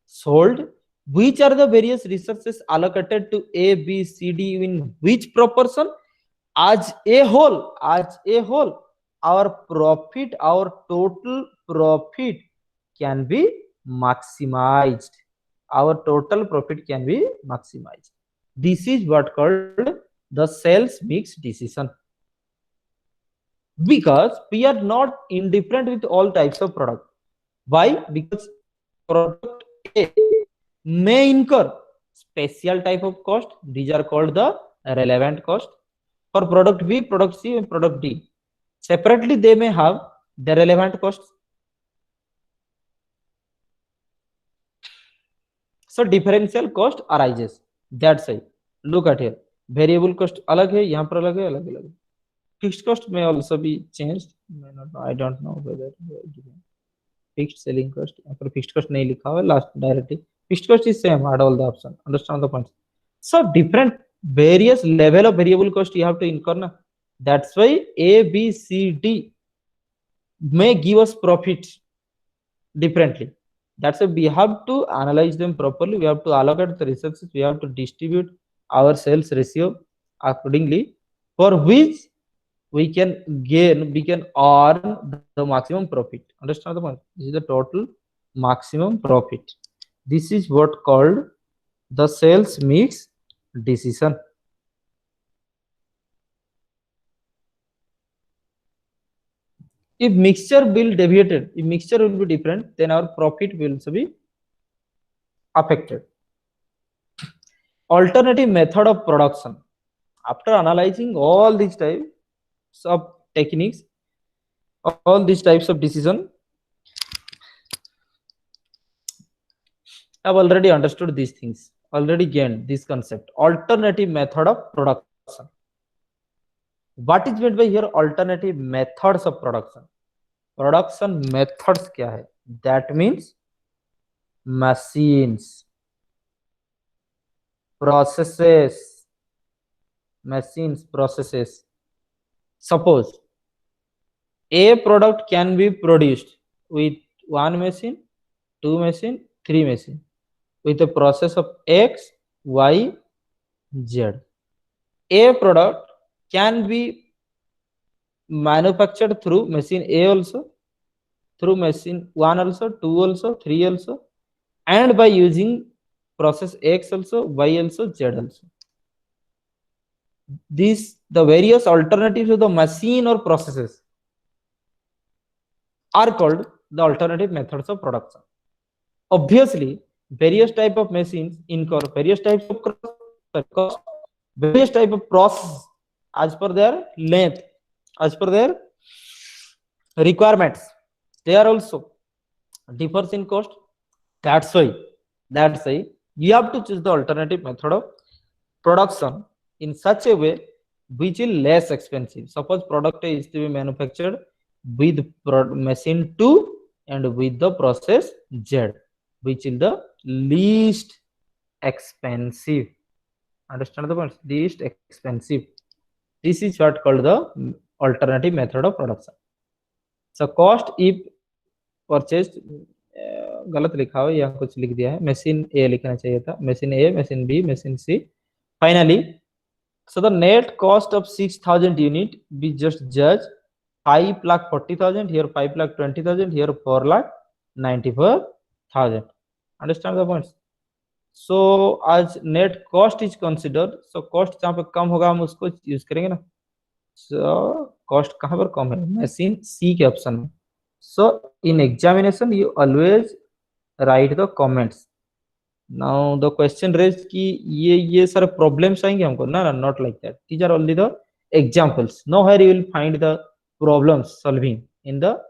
sold? Which are the various resources allocated to A, B, C, D in which proportion? As a whole, our profit, our total profit can be maximized. Our total profit can be maximized. This is what called the sales mix decision. Because we are not indifferent with all types of product. Why? Because product A may incur special type of cost. These are called the relevant cost. For product B, product C, and product D, separately they may have the relevant costs. So differential cost arises. That's why. Look at here. Variable cost अलग है, यहाँ पर अलग है, अलग है. Fixed cost may also be changed. I don't know whether fixed selling cost. पर fixed cost नहीं लिखा हुआ last directly. Fixed cost is same at all the option. Understand the points? So different various level of variable cost you have to incur. Na? That's why A, B, C, D may give us profit differently. That's why we have to analyze them properly. We have to allocate the resources. We have to distribute our sales ratio accordingly, for which we can gain, we can earn the maximum profit. Understand the point? This is the total maximum profit. This is what called the sales mix decision. If mixture will deviated, if mixture will be different, then our profit will also be affected. Alternative method of production. After analyzing all these types of techniques, all these types of decision, I've already understood these things, already gained this concept. Alternative method of production. What is meant by here alternative methods of production? Production methods क्या है? That means machines, processes, machines, processes. Suppose a product can be produced with one machine, two machine, three machine, with a process of X, Y, Z. A product can be manufactured through machine A also, through machine 1 also, 2 also, 3 also, and by using process X also, Y also, Z also. These the various alternatives of the machine or processes are called the alternative methods of production. Obviously, various type of machines incur various types of cost, various type of process as per their length, as per their requirements. They are also differs in cost. That's why you have to choose the alternative method of production in such a way which is less expensive. Suppose product A is to be manufactured with machine 2 and with the process Z, which is the least expensive. Understand the point? Least expensive. This is what called the alternative method of production. So cost if purchased, गलत लिखा हो या कुछ लिख दिया है, machine A लिखना चाहिए था, machine A, machine B, machine C. Finally, so the net cost of 6,000 unit, we just judge 5,40,000, here 5,20,000, here 4,94,000. Understand the points? So as net cost is considered, so cost जहाँ पे कम होगा हम उसको use करेंगे ना. So cost कहाँ पर कम है? Machine C के ऑप्शन में. So in examination you always write the comments. Now the question raised कि ये सारे problems आएंगे हमको ना, not like that. These are only the examples. Nowhere you will find the problems solving in the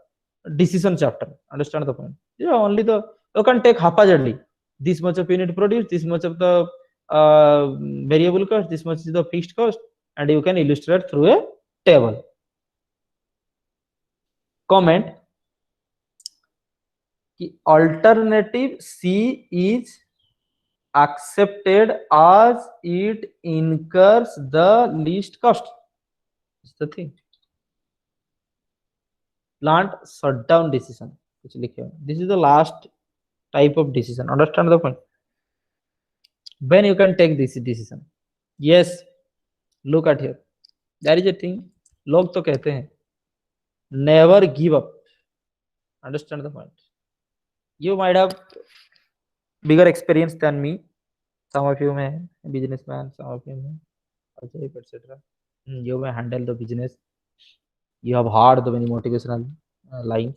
decision chapter. Understand the point? Yeah, only the you can take haphazardly. This much of unit produced, this much of the variable cost, this much is the fixed cost, and you can illustrate through a table. Comment. Alternative C is accepted as it incurs the least cost. Is the thing. Plant shutdown decision. This is the last type of decision. Understand the point? When you can take this decision? Yes. Look at here. There is a thing. लोग तो कहते हैं never give up. Understand the point? You might have bigger experience than me. Some of you may businessman, some of you may etc. You may handle the business. You have heard the many motivational lines.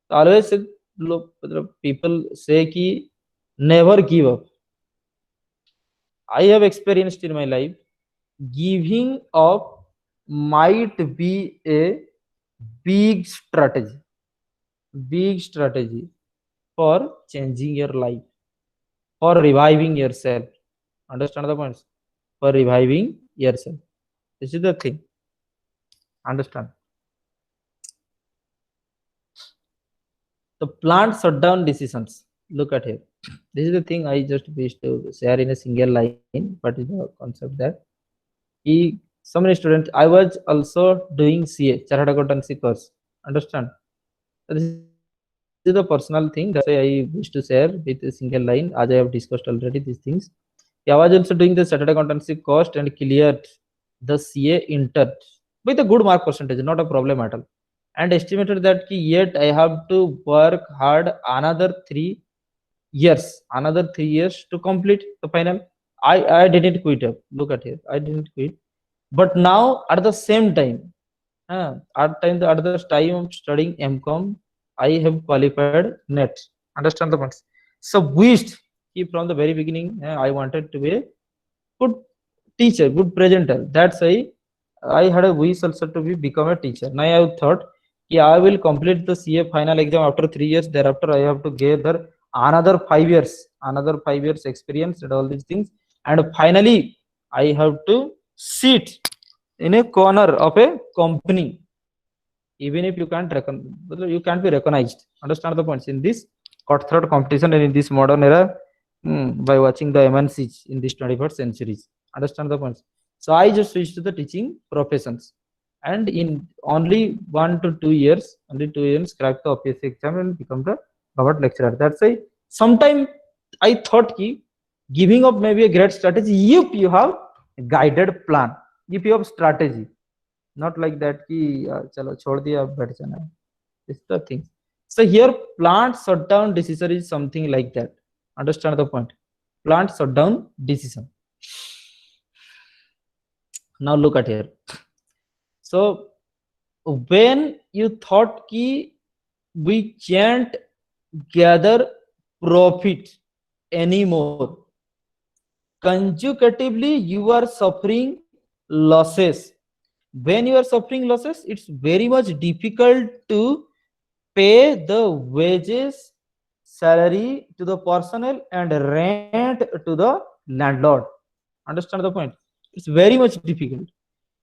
So always people say कि never give up. I have experienced in my life giving up might be a big strategy for changing your life, for reviving yourself. Understand the points? For reviving yourself. This is the thing. Understand? The plant shutdown decisions. Look at here. This is the thing I just wish to share in a single line. What is the concept that so many students, I was also doing CA, Chartered Accountancy course. Understand? So this is the thing. is the personal thing. That's why I wish to share with a single line, as I have discussed already these things. I was also doing the Saturday accountancy cost and cleared the CA intern with a good mark percentage, not a problem at all. And estimated that yet I have to work hard another 3 years, to complete the final. I didn't quit up. Look at here, I didn't quit. But now at the same time, at the time of studying MCom, I have qualified NET. Understand the points? So wished from the very beginning, I wanted to be a good teacher, good presenter. That's why I had a wish also to become a teacher. Now I have thought, yeah, I will complete the CA final exam after 3 years. Thereafter, I have to gather another 5 years experience and all these things. And finally, I have to sit in a corner of a company, even if you can't you can't be recognized. Understand the points? In this cutthroat competition and in this modern era, by watching the MNCs in this 21st century. Understand the points? So I just switched to the teaching professions, and in only 1 to 2 years, crack the OPSC exam and become the government lecturer. That's why sometime I thought giving up may be a great strategy if you have a guided plan, if you have strategy, not like that chalo chhod diya baith jana. It's the thing. So here plant shutdown decision is something like that. Understand the point? Plant shutdown decision. Now look at here. So when you thought we can't gather profit anymore, consecutively you are suffering losses. When you are suffering losses, it's very much difficult to pay the wages, salary to the personnel and rent to the landlord. Understand the point? It's very much difficult.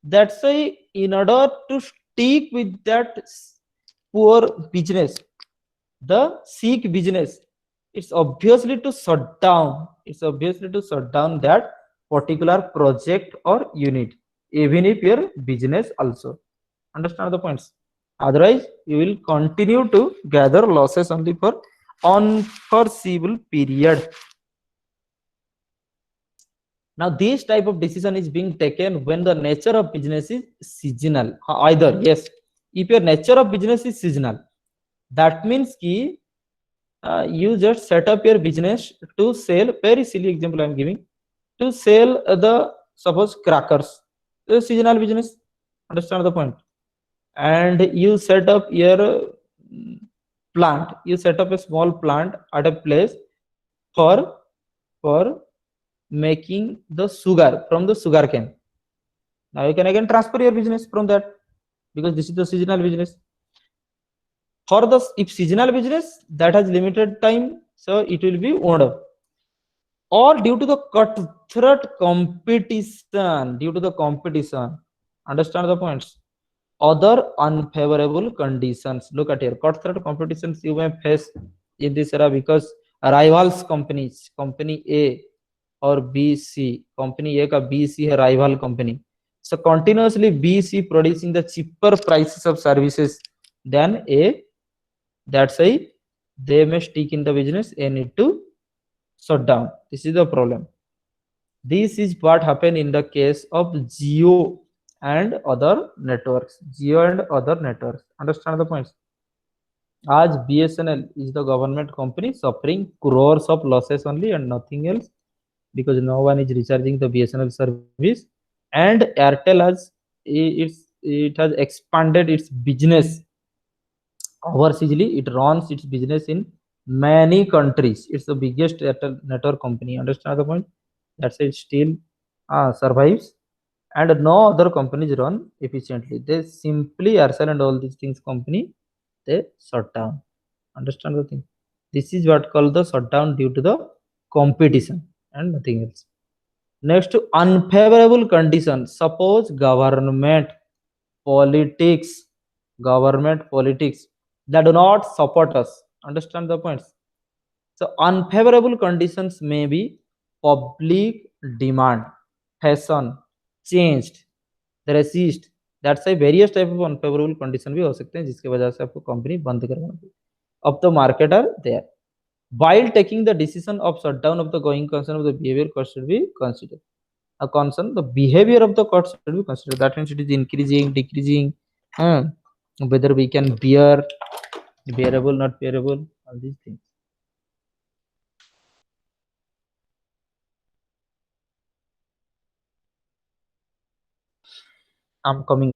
That's why in order to stick with that poor business, the sick business, it's obviously to shut down that particular project or unit, even if your business also. Understand the points? Otherwise you will continue to gather losses only for unforeseeable period. Now this type of decision is being taken when the nature of business is seasonal. Either, yes, if your nature of business is seasonal, that means you just set up your business to sell, very silly example I am giving, to sell the suppose crackers, the seasonal business. Understand the point? And you set up your plant, you set up a small plant at a place for making the sugar from the sugar cane. Now you can again transfer your business from that, because this is the seasonal business. For the if seasonal business that has limited time, so it will be wound up. Or due to the cutthroat competition, understand the points? Other unfavorable conditions. Look at here, cutthroat competitions you may face in this era because rivals companies, company A or BC, company A ka BC hai rival company, so continuously BC producing the cheaper prices of services than A. That's why they may stick in the business and need to shut down. This is the problem. This is what happened in the case of Jio and other networks. Understand the points? As BSNL is the government company suffering crores of losses only and nothing else, because no one is recharging the BSNL service, and Airtel has it has expanded its business overseasly. It runs its business in many countries. It's the biggest Airtel network company. Understand the point? That's why it still survives, and no other companies run efficiently. They simply Aircel and all these things company, they shut down. Understand the thing? This is what called the shutdown due to the competition and nothing else. Next, unfavorable conditions. Suppose government politics that do not support us. Understand the points? So unfavorable conditions may be public demand, fashion, changed, resist. That's why various type of unfavorable condition भी हो सकते हैं जिसके वजह से आपको company बंद करवाना पड़े. of the market are there. While taking the decision of shutdown of the going concern of the behavior cost should be considered. A concern, the behavior of the cost should be considered. That means it is increasing, decreasing, whether we can bear, bearable, not bearable, all these things. I'm coming.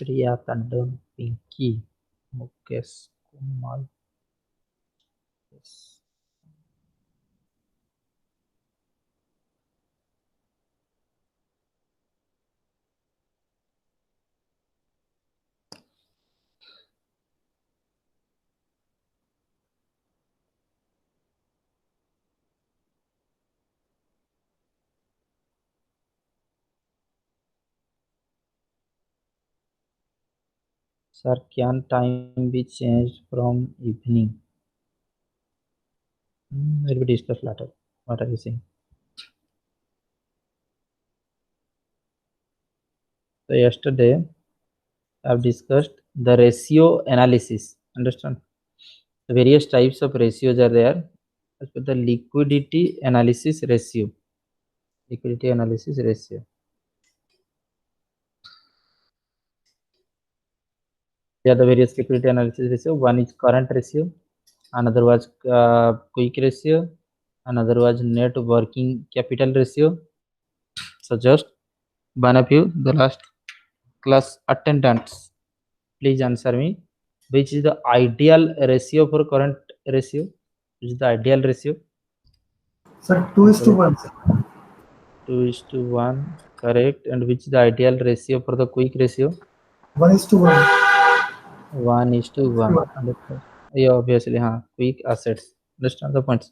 Priya, Tandon, Pinky, Mukesh, Kumar. Yes. Sir, can time be changed from evening? Will be discussed later. What are you saying? So yesterday I've discussed the ratio analysis. Understand? The various types of ratios are there. As per the liquidity analysis ratio. Liquidity analysis ratio. There are the various liquidity analysis ratio. One is current ratio, another was quick ratio, another was net working capital ratio. So just one of you, the last class attendants, please answer me. Which is the ideal ratio for current ratio? Which is the ideal ratio? Sir, 2:1. 2:1, correct. And which is the ideal ratio for the quick ratio? 1:1. 1:1. Yeah, obviously, quick assets. Understand the points.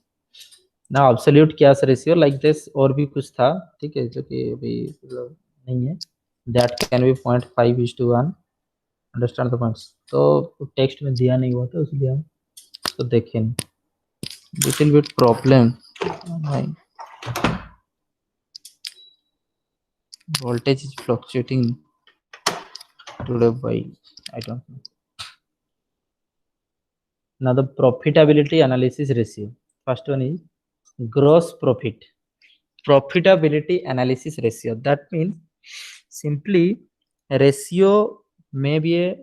Now absolute cash ratio like this और भी कुछ था, ठीक है, जो कि अभी मतलब नहीं है. That can be 0.5:1. Understand the points. तो टेक्स्ट में दिया नहीं हुआ था इसलिए हम तो देखें. Little bit problem. Voltage is fluctuating today by I don't know. Now the profitability analysis ratio. First one is gross profit. Profitability analysis ratio. That means simply ratio may be a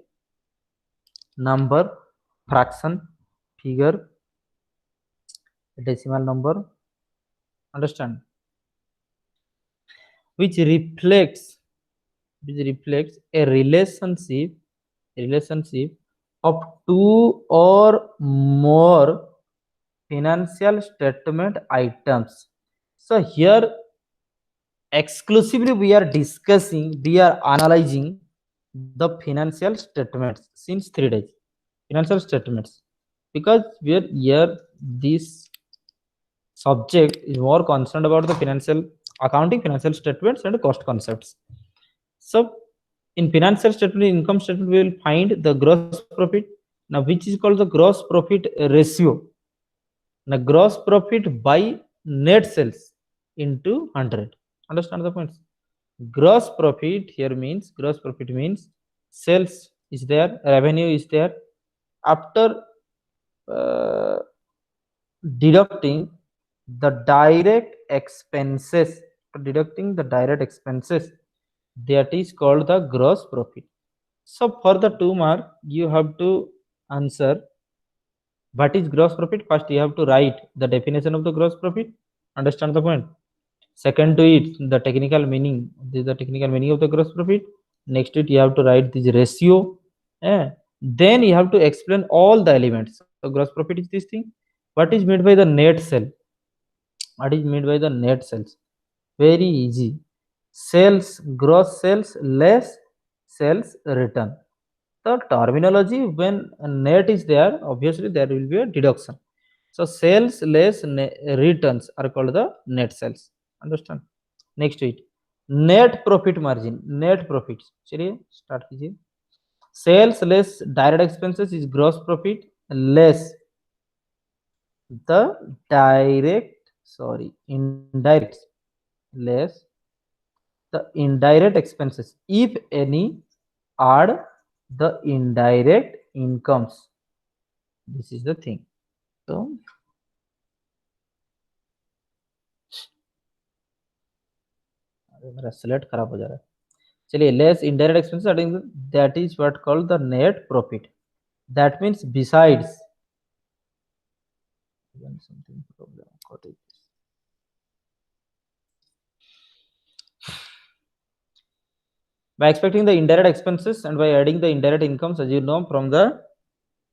number, fraction, figure, decimal number. Understand? Which reflects a relationship of two or more financial statement items. So here exclusively we are analyzing the financial statements since 3 days. Financial statements, because we are here this subject is more concerned about the financial accounting, financial statements and cost concepts. So in financial statement, income statement, we will find the gross profit, now which is called the gross profit ratio. Now gross profit by net sales into 100. Understand the points? Gross profit here means sales is there, revenue is there, after deducting the direct expenses, that is called the gross profit. So for the 2 mark you have to answer what is gross profit. First you have to write the definition of the gross profit. Understand the point? Second to it, the technical meaning. This is the technical meaning of the gross profit. Next to it, you have to write this ratio. Then you have to explain all the elements. So gross profit is this thing. What is made by the net sale? What is made by the net sales? Very easy. Sales, gross sales less sales return. The terminology, when net is there, obviously there will be a deduction. So sales less returns are called the net sales. Understand? Next to it, net profit margin. Net profits. चलिए start कीजिए. Sales less direct expenses is gross profit less the indirect less the indirect expenses, if any, add the indirect incomes. This is the thing. So मेरा select खराब हो जा रहा है. चलिए, less indirect expenses, that is what called the net profit. That means besides something problem. By expecting the indirect expenses and by adding the indirect incomes, as you know, from the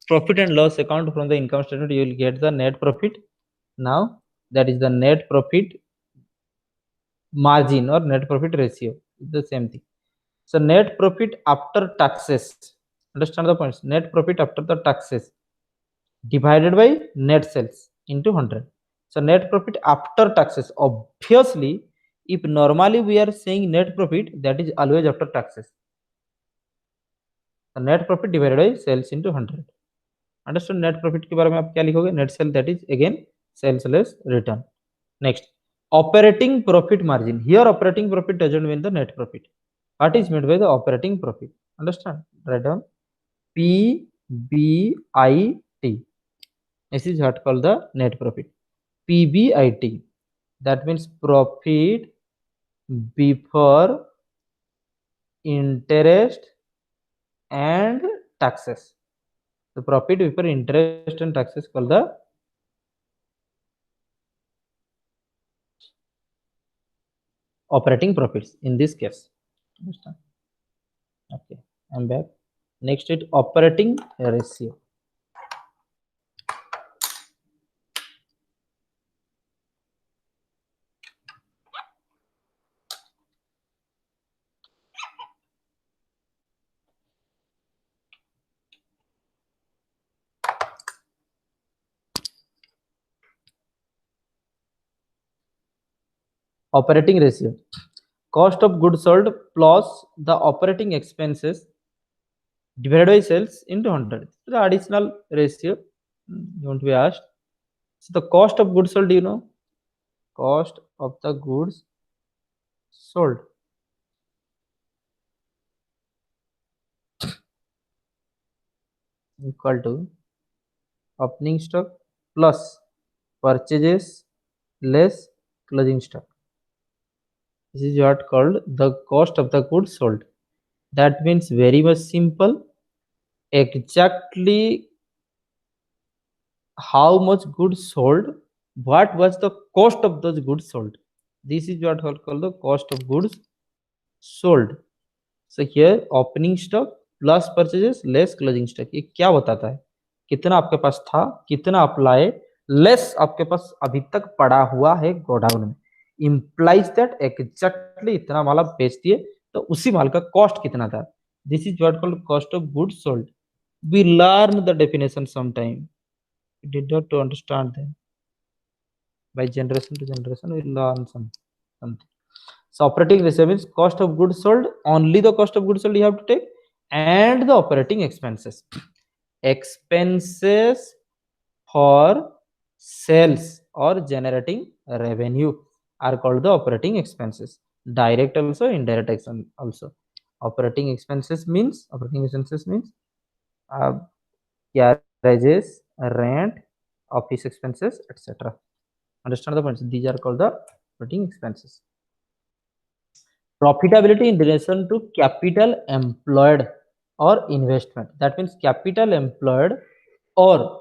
profit and loss account from the income statement, you will get the net profit. Now that is the net profit margin or net profit ratio. It's the same thing. So net profit after taxes. Understand the points? Net profit after the taxes divided by net sales into 100. So net profit after taxes. Obviously, if normally we are saying net profit, that is always after taxes. The net profit divided by sales into 100. Understand net profit के बारे में आप क्या लिखोगे? Net sale, that is again sales less return. Next, operating profit margin. Here operating profit doesn't mean the net profit. What is made by the operating profit? Understand? Write down PBIT. This is what called the net profit. PBIT. That means profit before interest and taxes. The profit before interest and taxes called the operating profits in this case. Understand? Okay, I'm back. Next, it operating ratio. Operating ratio. Cost of goods sold plus the operating expenses divided by sales into 100. The additional ratio, you won't be asked. So the cost of goods sold, do you know? Cost of the goods sold. Equal to opening stock plus purchases less closing stock. This is what called the cost of the goods sold. That means very much simple. Exactly how much goods sold, what was the cost of those goods sold. This is what called the cost of goods sold. So here opening stock plus purchases less closing stock. ये क्या बताता है? कितना आपके पास था, कितना आप लाए, लेस आपके पास अभी तक पड़ा हुआ है गोडाउन में. Implies that exactly इतना माल आप बेच दिए तो उसी माल का कॉस्ट कितना था. This is what called cost of goods sold. We learn the definition sometime. We did not to understand them. By generation to generation, we learn something. So operating ratio means cost of goods sold, only the cost of goods sold you have to take, and the operating expenses. Expenses for sales or generating revenue are called the operating expenses. Direct also, indirect also. Operating expenses means carriages, rent, office expenses, etc. Understand the points? These are called the operating expenses. Profitability in relation to capital employed or investment. That means capital employed और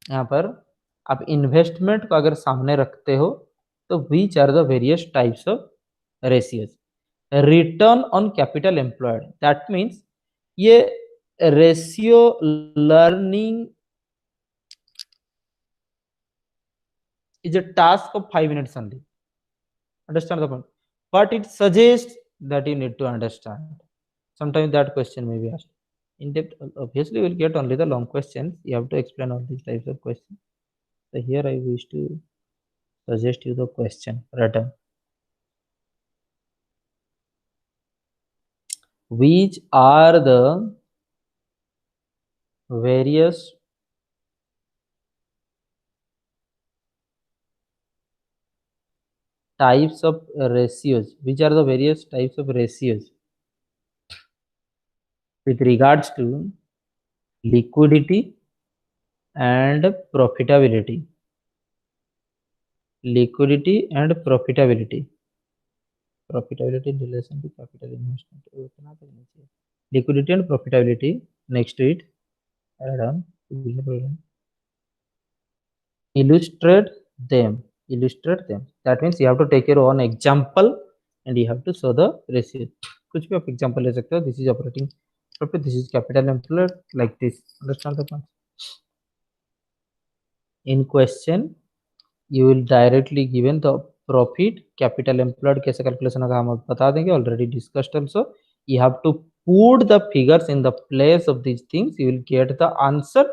यहाँ पर आप investment को अगर सामने रखते हो तो which are the various types of ratios? Return on capital employed, that means ये ratio learning is a task of 5 minutes only. Understand the point? But it suggests that you need to understand. Sometimes that question may be asked. In depth, obviously, we'll get only the long questions. You have to explain all these types of questions. So here I wish to suggest you the question written. Which are the various types of ratios? Which are the various types of ratios with regards to liquidity and profitability? Liquidity and profitability. Profitability in relation to capital investment. Liquidity and profitability. Next to it, add on. Illustrate them. Illustrate them. That means you have to take your own example and you have to show the ratio. कुछ भी आप example ले सकते हो. This is operating profit. This is capital employed. Like this. Understand the point? In question, you will directly given the profit, capital employed कैसे calculation होगा हम बता देंगे. Already discussed also. You have to put the figures in the place of these things. You will get the answer.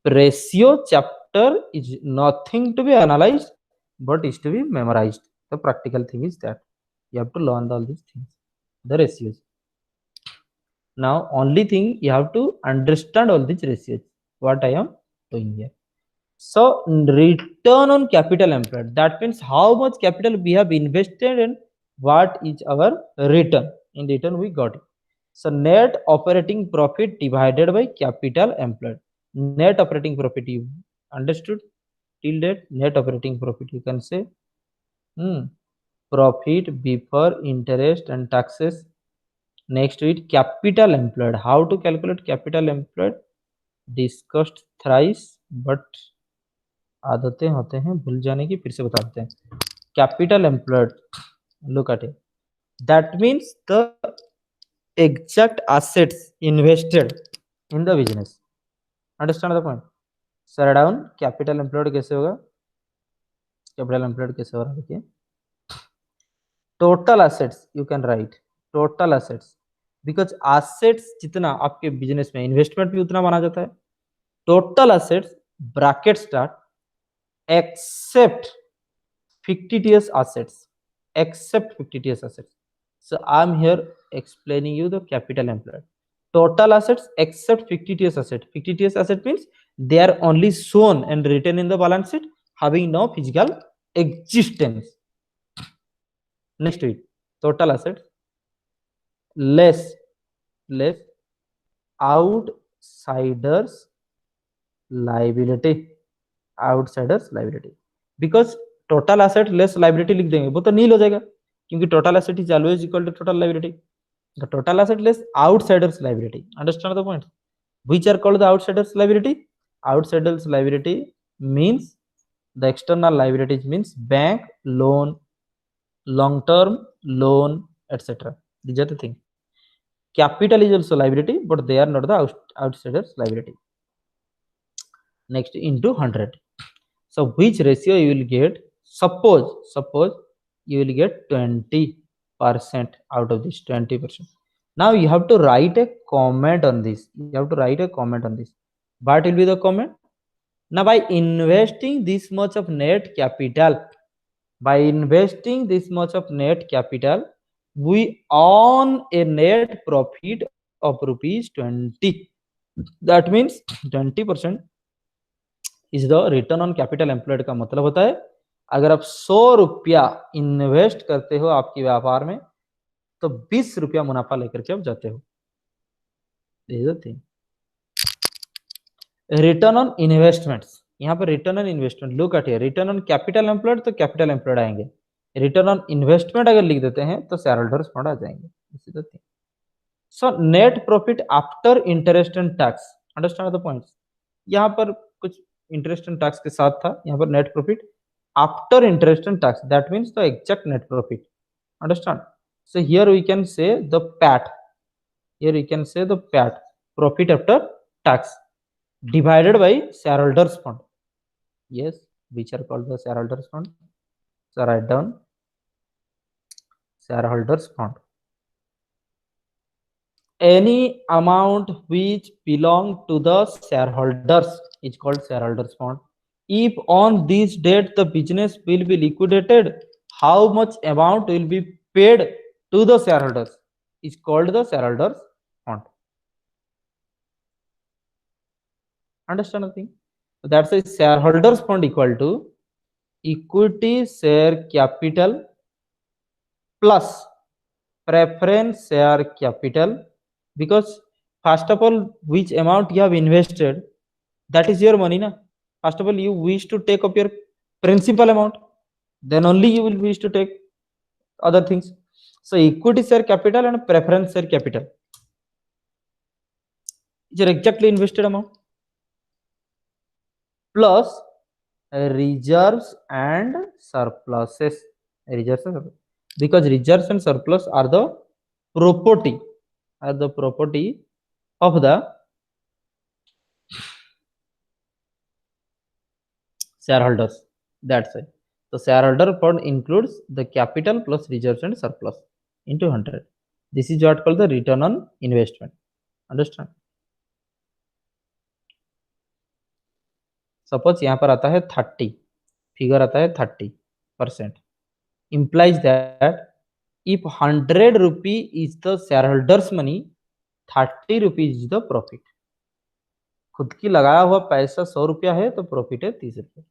Ratio chapter is nothing to be analyzed, but is to be memorized. The practical thing is that you have to learn all these things, the ratios. Now, only thing you have to understand all these ratios. What I am doing here. So, return on capital employed. That means how much capital we have invested and what is our return. In return, we got it. So, net operating profit divided by capital employed. Net operating profit, you understood till date? Net operating profit, you can say profit before interest and taxes. Next to it, capital employed. How to calculate capital employed? Discussed thrice, but आदतें होते हैं भूल जाने की, फिर से बता देते हैं. Capital employed, look at it. That means the exact assets invested in the business. Understand the point? Sir down, capital employed कैसे होगा? Capital employed कैसे हो रहा है देखिए. Total assets you can write. Total assets, because assets जितना आपके business में इन्वेस्टमेंट भी उतना माना जाता है. Total assets bracket start except fictitious assets. Except fictitious assets. So I'm here explaining you the capital employed. Total assets except fictitious asset. Fictitious asset means they are only shown and written in the balance sheet, having no physical existence. Next to it, total assets less outsiders liability. Outsiders liability, because total asset less liability लिख देंगे वो तो नील हो जाएगा, क्योंकि total asset is always equal to total liability. The total asset less outsiders liability. Understand the point? Which are called the outsiders liability? Outsiders liability means the external liabilities means bank loan, long term loan, etc. These are the things. Capital is also liability, but they are not the outsiders liability. Next, into 100. So which ratio you will get? Suppose you will get 20% out of this 20%. Now you have to write a comment on this. You have to write a comment on this. What will be the comment? Now by investing this much of net capital, we earn a net profit of rupees 20. That means 20% is the return on capital employed. का मतलब होता है अगर आप 100 रुपया invest करते हो आपके व्यापार में तो 20 रुपया मुनाफा लेकर के आप जाते हो. रिटर्न ऑन इन्वेस्टमेंट्स, यहाँ पर return on investment look at here. Return on capital employed तो कैपिटल एम्प्लॉयड आएंगे. रिटर्न ऑन इन्वेस्टमेंट अगर लिख देते हैं तो शेयर होल्डर्स फंड आ जाएंगे. So net profit after interest and tax. Understand the points. यहाँ पर कुछ इंटरेस्ट एंड टैक्स के साथ था, यहाँ पर net profit after interest and tax. That means the exact net profit. Understand? So here we can say the PAT. Here we can say the PAT, profit after tax, divided by shareholders fund. Yes, which are called the shareholders fund. So write down shareholders fund. Any amount which belong to the shareholders is called shareholders fund. If on this date the business will be liquidated, how much amount will be paid to the shareholders is called the shareholders fund. Understand nothing? So that's a shareholders fund equal to equity share capital plus preference share capital, because first of all which amount you have invested, that is your money na. First of all you wish to take up your principal amount, then only you will wish to take other things. So equity share capital and preference share capital is your exactly invested amount plus reserves and surpluses. Reserves and surplus. Because reserves and surplus are the property of the shareholders. That's it. So shareholder fund includes the capital plus reserves and surplus into 100. This is what called the return on investment. Understand? Suppose यहाँ पर आता है 30, figure आता है 30%. Implies that if 100 rupee is the shareholders money, 30 rupees is the profit. खुद की लगाया हुआ पैसा 100 रुपया है तो प्रॉफिट है 30 रुपया.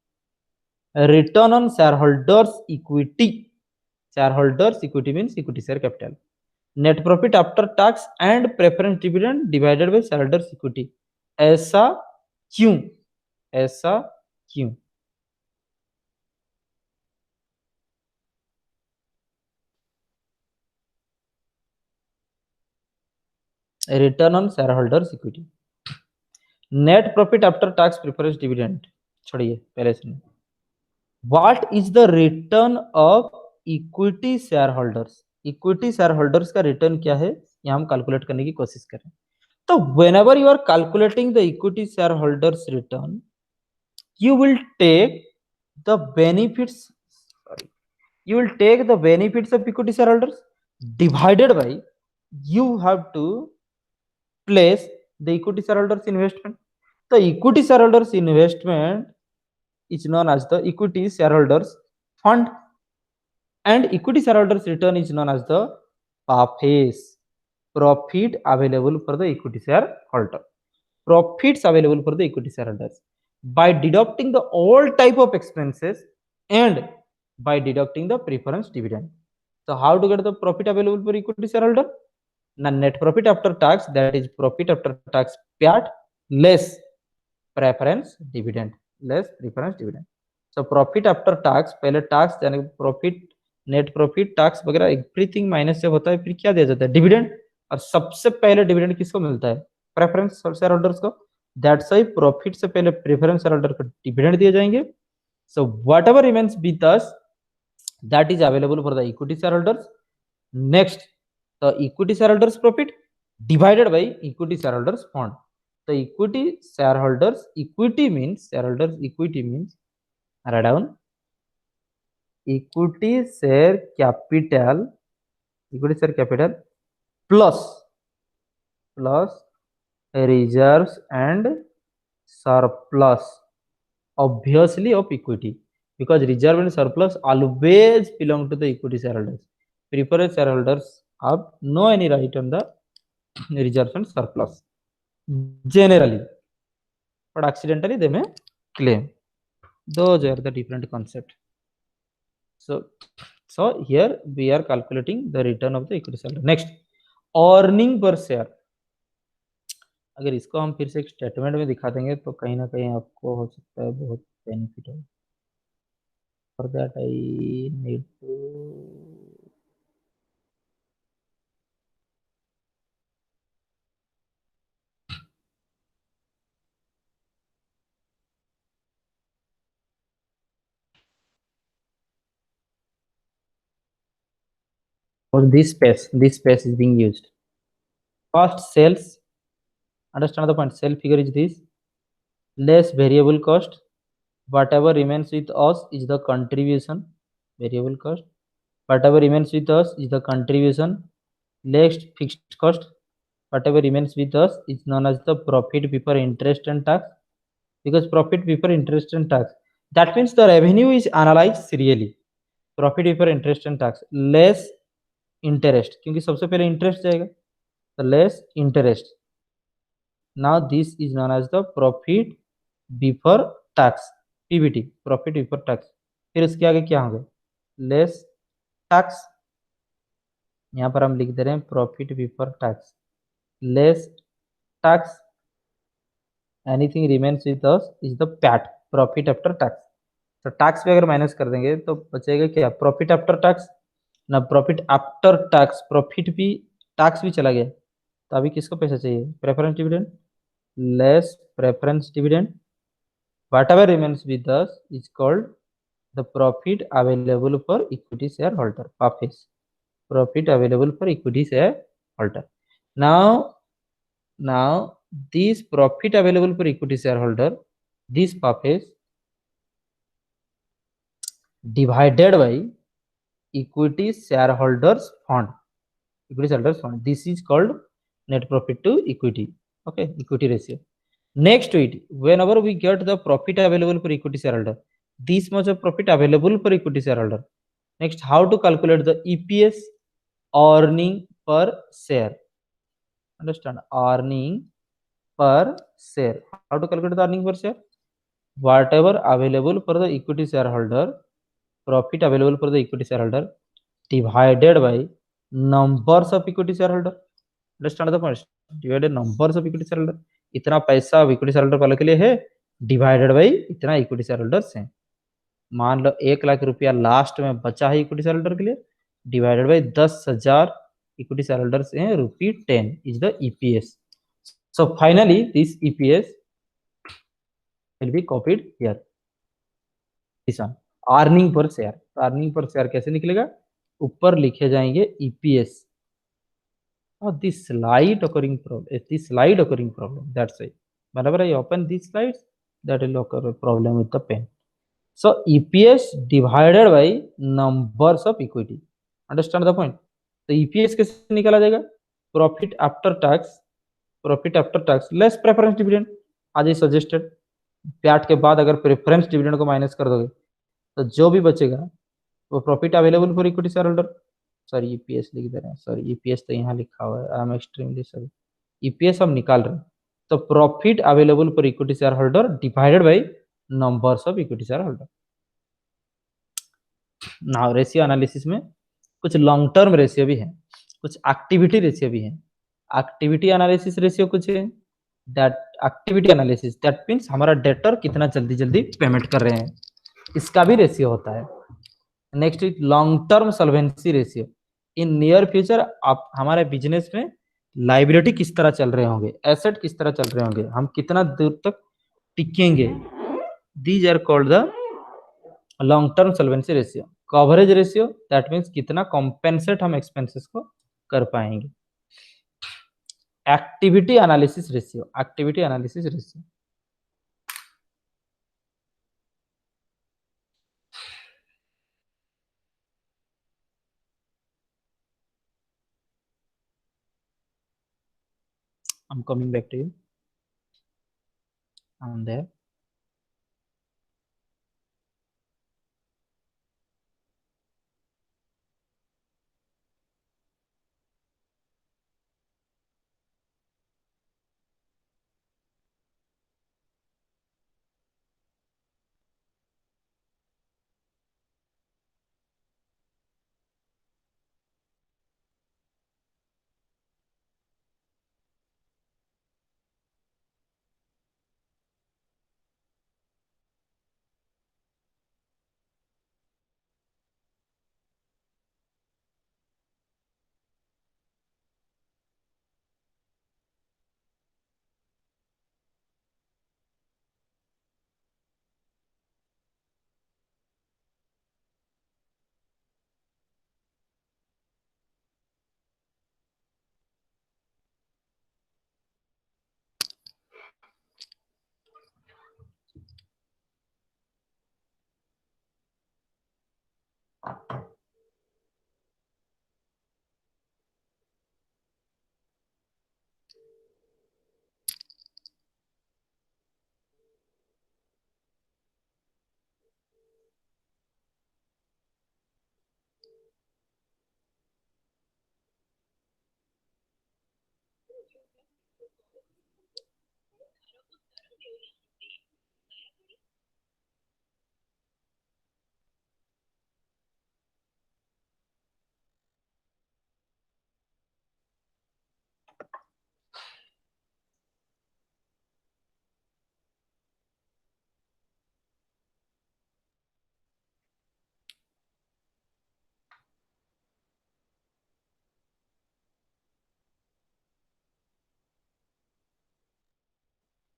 Return on shareholders equity. Shareholders equity means equity share capital. Net profit after tax and preference dividend divided by shareholders equity. ऐसा क्यों? ऐसा क्यों? Return on shareholders equity. Net profit after tax preference dividend. छोड़िए पहले सुनिए. What is the return of equity shareholders? Equity shareholders का return क्या है, ये हम कैलकुलेट करने की कोशिश करें. तो whenever you are calculating the equity shareholders return, you will take the benefits. You will take the benefits of equity shareholders divided by, you have to place the equity shareholders investment. The equity shareholders investment is known as the equity shareholders fund, and equity shareholders return is known as the PAFES, profit available for the equity shareholder. Profits available for the equity shareholders by deducting the all type of expenses and by deducting the preference dividend. So how to get the profit available for equity shareholder? Now net profit after tax, that is profit after tax PAT less preference dividend, less preference dividend. So profit after tax, पहले tax यानी profit, net profit, tax वगैरह everything minus से होता है, फिर क्या दिया जाता है? डिविडेंड. और सबसे पहले डिविडेंड किसको मिलता है? प्रेफरेंस शेयर होल्डर्स को. दैट्स वाई प्रॉफिट से पहले प्रेफरेंस शेयर होल्डर को डिविडेंड दिए जाएंगे. So what ever remains with us, that is available for the equity shareholders. Next, the equity shareholders profit divided by equity shareholders fund. The equity shareholders equity means, shareholders equity means, write down equity share capital, equity share capital plus reserves and surplus, obviously of equity, because reserve and surplus always belong to the equity shareholders. Preferred shareholders have no any right on the reserves and surplus generally, but accidentally they may claim. Those are the different concept. So here we are calculating the return of the equity shareholder. Next, earning per share. अगर इसको हम फिर से एक statement में दिखा देंगे तो कहीं ना कहीं आपको हो सकता है बहुत बेनिफिट हो. For that I need to or this space is being used. Cost sales, understand the point, sale figure is this, less variable cost, whatever remains with us is the contribution, variable cost, whatever remains with us is the contribution, less fixed cost, whatever remains with us is known as the profit before interest and tax, because profit before interest and tax, that means the revenue is analyzed serially, profit before interest and tax less interest, क्योंकि सबसे पहले interest जाएगा, तो less interest. Now this is known as the profit before tax, PBT, profit before tax. फिर इसके आगे क्या होगा, लेस टैक्स. यहाँ पर हम लिख दे रहे हैं profit before tax less tax. Anything remains with us is the PAT, profit after tax. तो टैक्स भी अगर माइनस कर देंगे तो बचेगा क्या, प्रॉफिट आफ्टर टैक्स. ना प्रॉफिट आफ्टर टैक्स, प्रॉफिट भी, टैक्स भी चला गया, तो अभी किसको पैसा चाहिए, preference dividend, less preference dividend. What ever remains with us is called the profit available for equity share holder, PAFES, profit available for equity share holder. now this profit available for equity shareholder, this PAFES divided by equity shareholders fund, equity shareholders fund, this is called net profit to equity. Okay, equity ratio. Next to it, whenever we get the profit available for equity shareholder, this much of profit available for equity shareholder. Next, how to calculate the EPS, earning per share. Understand, earning per share. How to calculate the earning per share? Whatever available for the equity shareholder, profit available for the equity shareholder divided by numbers of equity shareholder. Understand the point, divided numbers of equity shareholder. इतना पैसा equity shareholder वाले के लिए है, divided by इतना equity shareholders हैं. मान लो 1 लाख रुपया लास्ट में बचा है इक्विटी शेयरहोल्डर के लिए, डिवाइडेड बाई 10,000 इक्विटी शेयरहोल्डर्स हैं, ₹10 is the EPS. So finally this EPS will be copied here. This one, earning per share. Earning per share कैसे निकलेगा, ऊपर लिखे जाएंगे EPS. This slide occurring problem, that's why whenever I open these slides, that will occur a problem with the pen. So EPS divided by numbers of equity. Understand the point? तो EPS कैसे निकाला जाएगा, profit after tax less preference dividend, आज he suggested. PAT के बाद अगर preference dividend को minus कर दोगे तो जो भी बचेगा वो profit available for equity share holder. Sorry EPS लिख दे रहे हैं, सॉरी EPS तो यहाँ लिखा हुआ है, I am extremely sorry. EPS हम निकाल रहे हैं, तो profit available for equity share holder divided by numbers of equity share holder. Now ratio analysis में कुछ लॉन्ग टर्म रेशियो भी है, कुछ एक्टिविटी रेशियो भी है. एक्टिविटी एनालिसिस रेशियो कुछ है, that activity analysis that means हमारा डेटर कितना जल्दी जल्दी पेमेंट कर रहे हैं, इसका भी रेशियो होता है. Next is long term solvency ratio. In near future आप हमारे बिजनेस में लाइबिलिटी किस तरह चल रहे होंगे, एसेट किस तरह चल रहे होंगे, हम कितना दूर तक टिकेंगे, these are called the long term solvency ratio. Coverage ratio that means कितना कॉम्पेंसेट हम एक्सपेंसेस को कर पाएंगे. Activity analysis ratio, activity analysis ratio. I'm coming back to you. I'm there.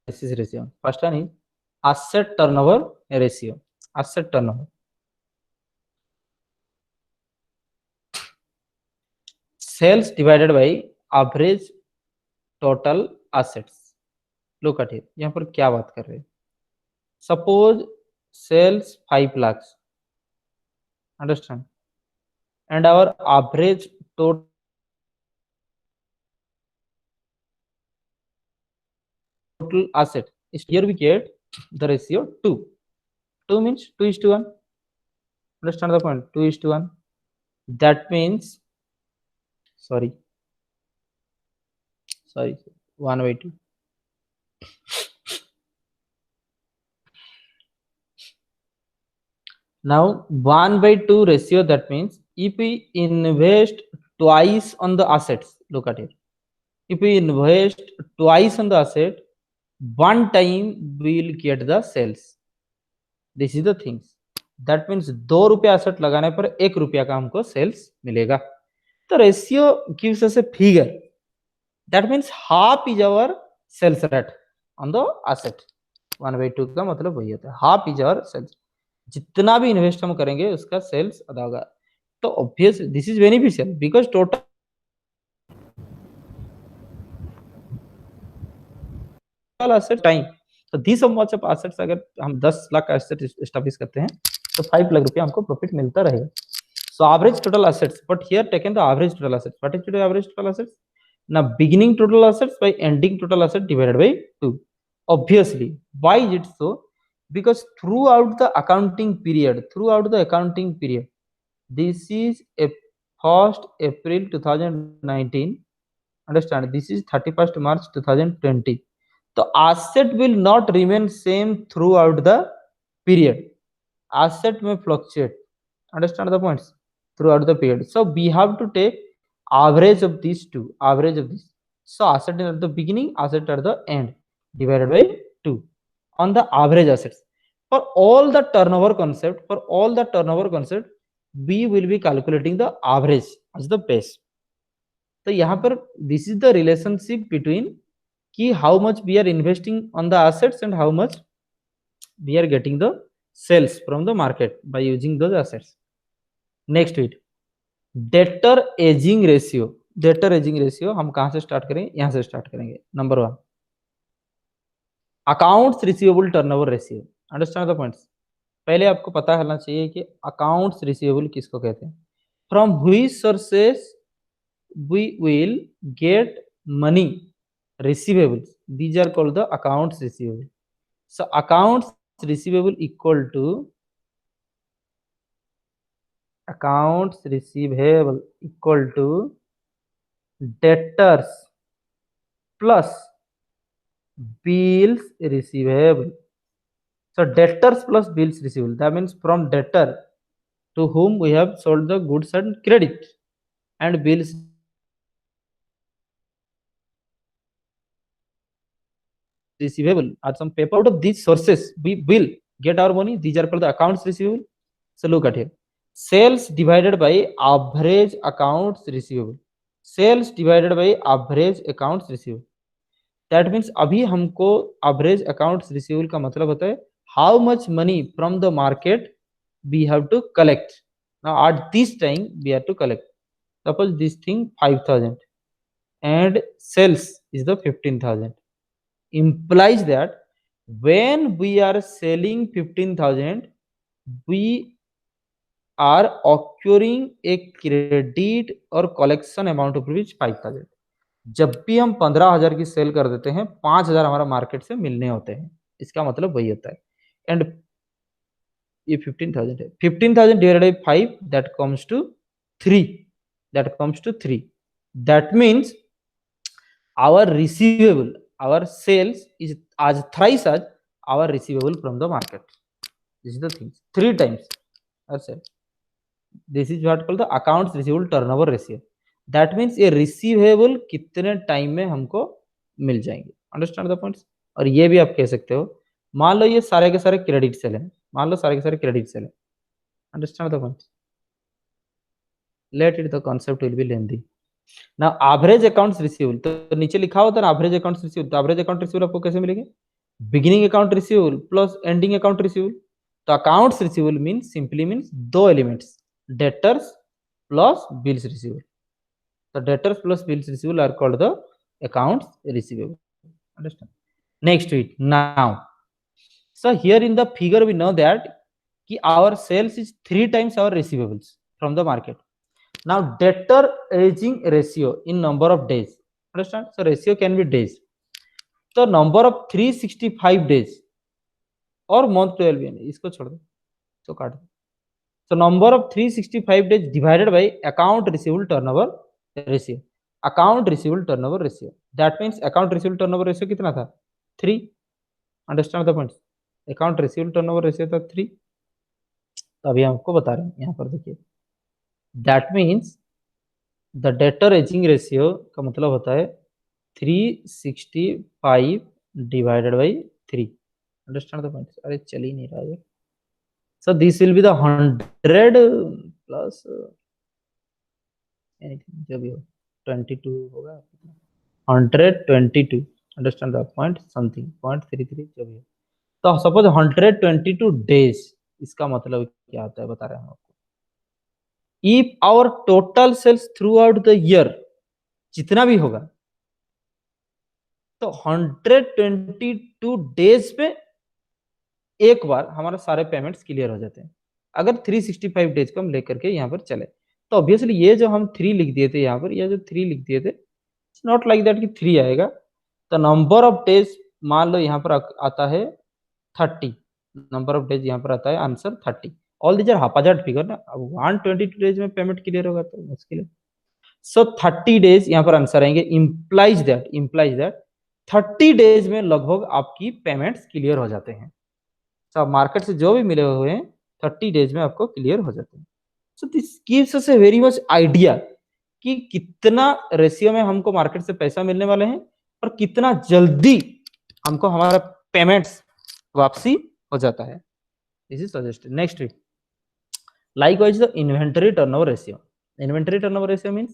This is ratio. First one is asset turnover ratio. Asset turnover. Sales divided by average total assets. Look at it. यहाँ पर क्या बात कर रहे हैं? Suppose sales 5 lakhs. Understand? And our average total asset is, here we get the ratio 2. 2 means 2:1. Understand the point? 2:1. That means, sorry, 1/2. Now 1/2 ratio, that means if we invest twice on the assets, look at it. If we invest twice on the asset, one time we will get the sales. This is the things. That means 2 रुपया asset लगाने पर 1 रुपया का हमको sales मिलेगा. The ratio gives us a figure. That means half is our sales rate on the asset. 1/2 का मतलब वही होता है. Half is our sales. जितना भी इन्वेस्ट हम करेंगे उसका सेल्स आधा होगा. तो obvious this is beneficial because total asset time. तो दिस मच ऑफ एसेट्स, अगर हम 10 लाख का एसेट एस्टैब्लिश करते हैं तो 5 लाख रुपया हमको प्रॉफिट मिलता रहेगा. So average total assets, but here taken the average total assets. What is the average total assets? ना beginning total assets by ending total asset divided by 2. Obviously why is it so? Because throughout the accounting period, this is a 1st April 2019, understand, this is 31st March 2020. The asset will not remain same throughout the period. Asset may fluctuate, understand the points, throughout the period. So we have to take average of these two, average of this. So asset at the beginning, asset at the end, divided by 2 on the average assets. For all the turnover concept, we will be calculating the average as the base. तो यहाँ पर this is the relationship between कि how much we are investing on the assets and how much we are getting the sales from the market by using those assets. Next with debtor aging ratio. Debtor aging ratio हम कहाँ से start करें? यहाँ से start करेंगे. Number 1, accounts receivable turnover ratio. Understand the points. पहले आपको पता होना चाहिए कि अकाउंट्स रिसीवेबल किसको कहते हैं. From which sources we will get money receivables, these are called the accounts receivable. So accounts receivable equal to debtors plus bills receivable. So debtors plus bills receivable, that means from debtor to whom we have sold the goods and credit, and bills receivable are some paper. Out of these sources we will get our money. These are called the accounts receivable. So look at here, sales divided by average accounts receivable. Sales divided by average accounts receivable. That means अभी हमको average accounts receivable का मतलब होता है how much money from the market we have to collect. Now at this time we have to collect. Suppose this thing 5,000 and sales is the 15,000. Implies that when we are selling 15,000, we are occurring a credit और collection amount of rupees 5000। जब भी हम 15,000 की cell कर देते हैं 5,000 हमारा market से मिलने होते हैं, इसका मतलब वही होता है। एंड ये 15,000 है, 15,000 divided by 5 that comes to 3, that means our receivable, our sales is as thrice as our receivable from the market. This is the thing, 3 times our sale. This is what called the accounts receivable turnover ratio. That means ये receivable कितने time में हमको मिल जाएंगे। Understand the points. और ये भी आप कह सकते हो, मान लो ये सारे के सारे क्रेडिट सेल हैं, मान लो सारे के सारे क्रेडिट सेल हैं। Understand the points. Let it the concept will be lengthy. Now average accounts receivable, तो नीचे लिखा होता है ना एवरेज अकाउंट्स रिसीवेबल, तो एवरेज अकाउंट रिसीवेबल आपको कैसे मिलेंगे? Beginning account receivable plus ending account receivable. तो accounts receivable means simply means दो elements, debtors plus bills receivable. तो debtors plus bills receivable are called the accounts receivable. Understand? Next to it now, so here in the figure we know that ki our sales is 3 times our receivables from the market. Now debtor aging ratio in number of days, understand? So ratio can be days, so number of 365 days और month 12 भी नहीं, इसको छोड़ दो, तो काट दो। so number of 365 days divided by account receivable turnover ratio, account receivable turnover ratio, that means account receivable turnover ratio कितना था? 3। Understand the point. Account receivable turnover ratio था 3। तो अभी हम आपको बता रहे हैं, यहाँ पर देखिए, that means the debtor ageing ratio का मतलब होता है 365 divided by 3। Understand the point. अरे चल ही नहीं रहा है। So this will be the 100 plus anything जो भी हो, 22 होगा, 122। अंडरस्टैंड द पॉइंट, समथिंग 0.33 जो भी है। तो सपोज 122 डेज, इसका मतलब क्या आता है बता रहे हैं हम आपको। If our total sales throughout the year जितना भी होगा, तो 122 डेज पे एक बार हमारा सारे पेमेंट्स क्लियर हो जाते हैं। अगर 365 डेज को हम लेकर के यहाँ पर चले, तो ऑब्वियसली ये जो हम 3 लिख दिए थे यहाँ पर, या जो 3 लिख दिए थे, इट्स नॉट लाइक दैट कि 3 आएगा। तो नंबर ऑफ डेज मान लो यहाँ पर आता है 30, नंबर ऑफ डेज यहाँ पर आता है answer 30। All these are haphazard figure ना, अब 122 डेज में पेमेंट क्लियर होगा तो मुश्किल है। सो 30 डेज यहाँ पर आंसर आएंगे, इंप्लाइज दैट 30 डेज में लगभग आपकी पेमेंट्स क्लियर हो जाते हैं। सो मार्केट से जो भी मिले हुए हैं 30 डेज में आपको क्लियर हो जाते हैं। So this gives us a very much idea कि कितना रेशियो में हमको मार्केट से पैसा मिलने वाले हैं और कितना जल्दी हमको हमारा पेमेंट्स वापसी हो जाता है। This is suggested. Next week likewise the inventory turnover ratio means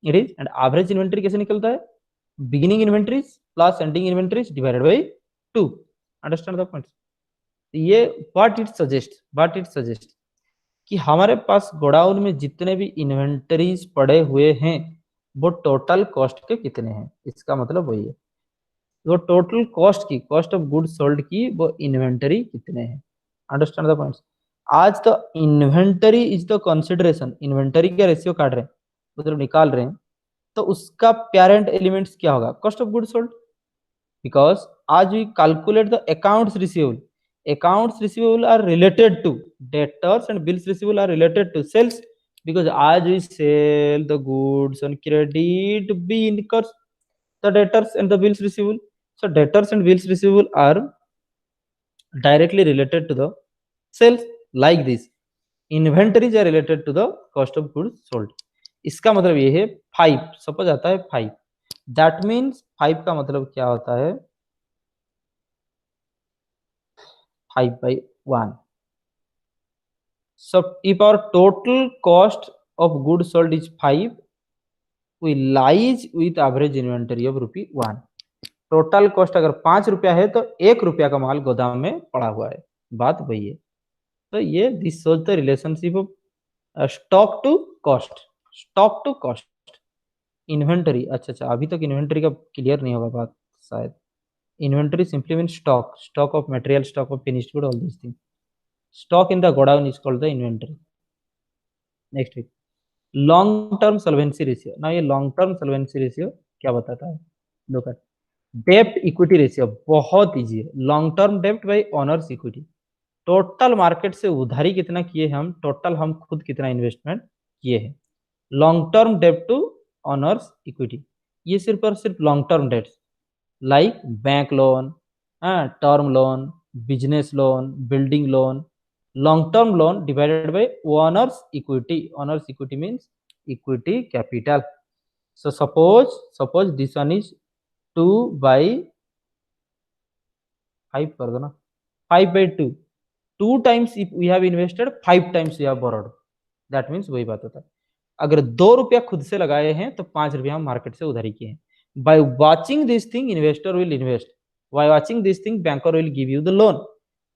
it is, and average inventory कैसे निकलता है? beginning inventories plus ending inventories divided by 2। understand the point? ये what it suggests कि हमारे पास गोडाउन में जितने भी इन्वेंटरीज पड़े हुए हैं वो टोटल कॉस्ट के कितने हैं, इसका मतलब वही है। वो total cost of good sold की वो इन्वेंटरी कितने हैं। Understand the points. आज तो inventory is the consideration, inventory का रेशियो काट रहे हैं, मतलब निकाल रहे हैं, तो उसका पेरेंट एलिमेंट्स क्या होगा? Cost of good sold. Because आज we calculate the accounts receivable are related to debtors and bills receivable are related to sales, because as we sell the goods on credit we incur the debtors and the bills receivable. So debtors and bills receivable are directly related to the sales. Like this inventories are related to the cost of goods sold. इसका मतलब ये है 5, suppose आता है 5, that means 5 का मतलब क्या होता है? 5/1। So if our total cost of goods sold is 5, we lies with average inventory of ₹1। Total cost अगर 5 रुपया है तो 1 रुपया का माल गोदाम में पड़ा हुआ है, बात वही है। तो ये this shows the relationship of stock to cost, inventory. अच्छा, अभी तक इन्वेंटरी का क्लियर नहीं होगा बात शायद। Inventory simply means stock of material, stock of finished good, all these things. Stock in the godown is called the inventory. Next week, long term solvency ratio. Now ये long term solvency ratio क्या बताता है? Look at डेप्ट equity ratio, बहुत easy है. Long term डेप्ट by owners equity. Total market से उधारी कितना किए हम, टोटल हम खुद कितना इन्वेस्टमेंट किए हैं. लॉन्ग टर्म डेप्ट टू ऑनर्स इक्विटी, ये सिर्फ और सिर्फ long term debts like bank loan, term loan, business loan, building loan. Long term loan divided by owners equity. Owners equity means equity capital. So suppose this one is 2 by 5 कर दो ना, 5 by 2. 2 times if we have invested, 5 times we have borrowed. That means वही बात होता है. अगर 2 रुपया खुद से लगाए हैं तो 5 रुपया हम मार्केट से उधारी किए हैं. By watching this thing, investor will invest. By watching this thing, banker will give you the loan.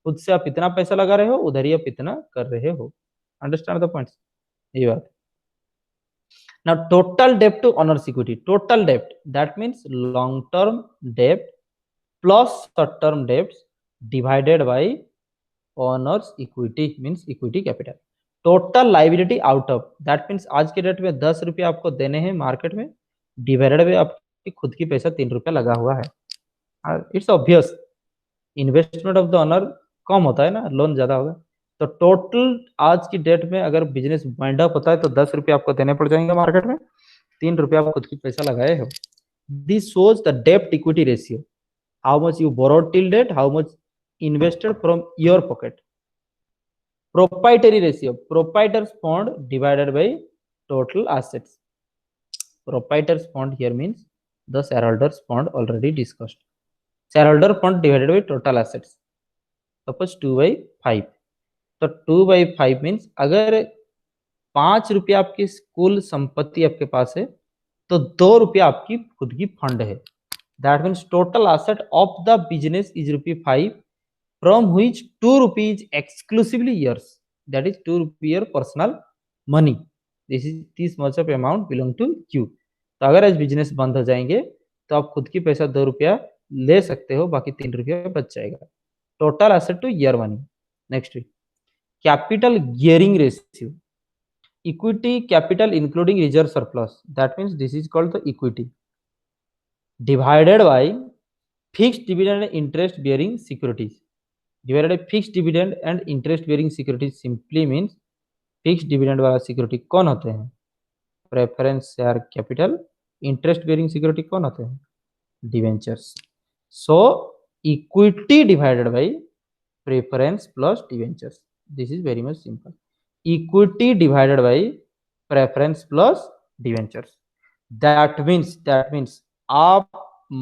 खुद से आप इतना पैसा लगा रहे हो, उधारी आप इतना कर रहे हो. Understand the points? ये बात. Now total debt to owners equity. Total debt, that means long term debt plus short term debts divided by owners equity means equity capital. Total liability out of, that means आज के date में 10 रुपया आपको देने हैं market में, divided by आपकी खुद की पैसा 3 रुपया लगा हुआ है. It's obvious, investment of the owner कम होता है ना, लोन ज्यादा होगा. तो टोटल आज की डेट में अगर बिजनेस वाइंड अप होता है तो 10 रुपया आपको देने पड़ जाएंगे मार्केट में, 3 रुपया आप खुद की पैसा लगाए हो. दिस शोज द डेप्ट equity ratio, how much you borrowed till date, how much invested from your pocket. Proprietary ratio, proprietors fund divided by total assets. Proprietors fund here means the shareholders fund already discussed. Shareholder fund divided by total assets. Suppose 2/5. तो 2/5 means अगर 5 रुपया आपकी कुल संपत्ति आपके पास है तो 2 रुपया आपकी खुद की फंड है. That means total asset of the business is ₹5, from which 2 rupees exclusively yours, that is 2 रुपये your personal money. This much of amount belong to you. तो अगर आज बिजनेस बंद हो जाएंगे तो आप खुद की पैसा 2 रुपया ले सकते हो, बाकी 3 रुपया बच जाएगा. Total asset two year money. Next capital gearing ratio, equity capital including reserve surplus, that means this is called the equity, divided by fixed dividend and interest bearing securities. Divided by fixed dividend and interest bearing securities simply means fixed dividend वाला security कौन होते हैं, preference share capital. Interest bearing security कौन होते हैं, debentures. So equity divided by preference plus debentures. This is very much simple. Equity divided by preference plus debentures. That means आप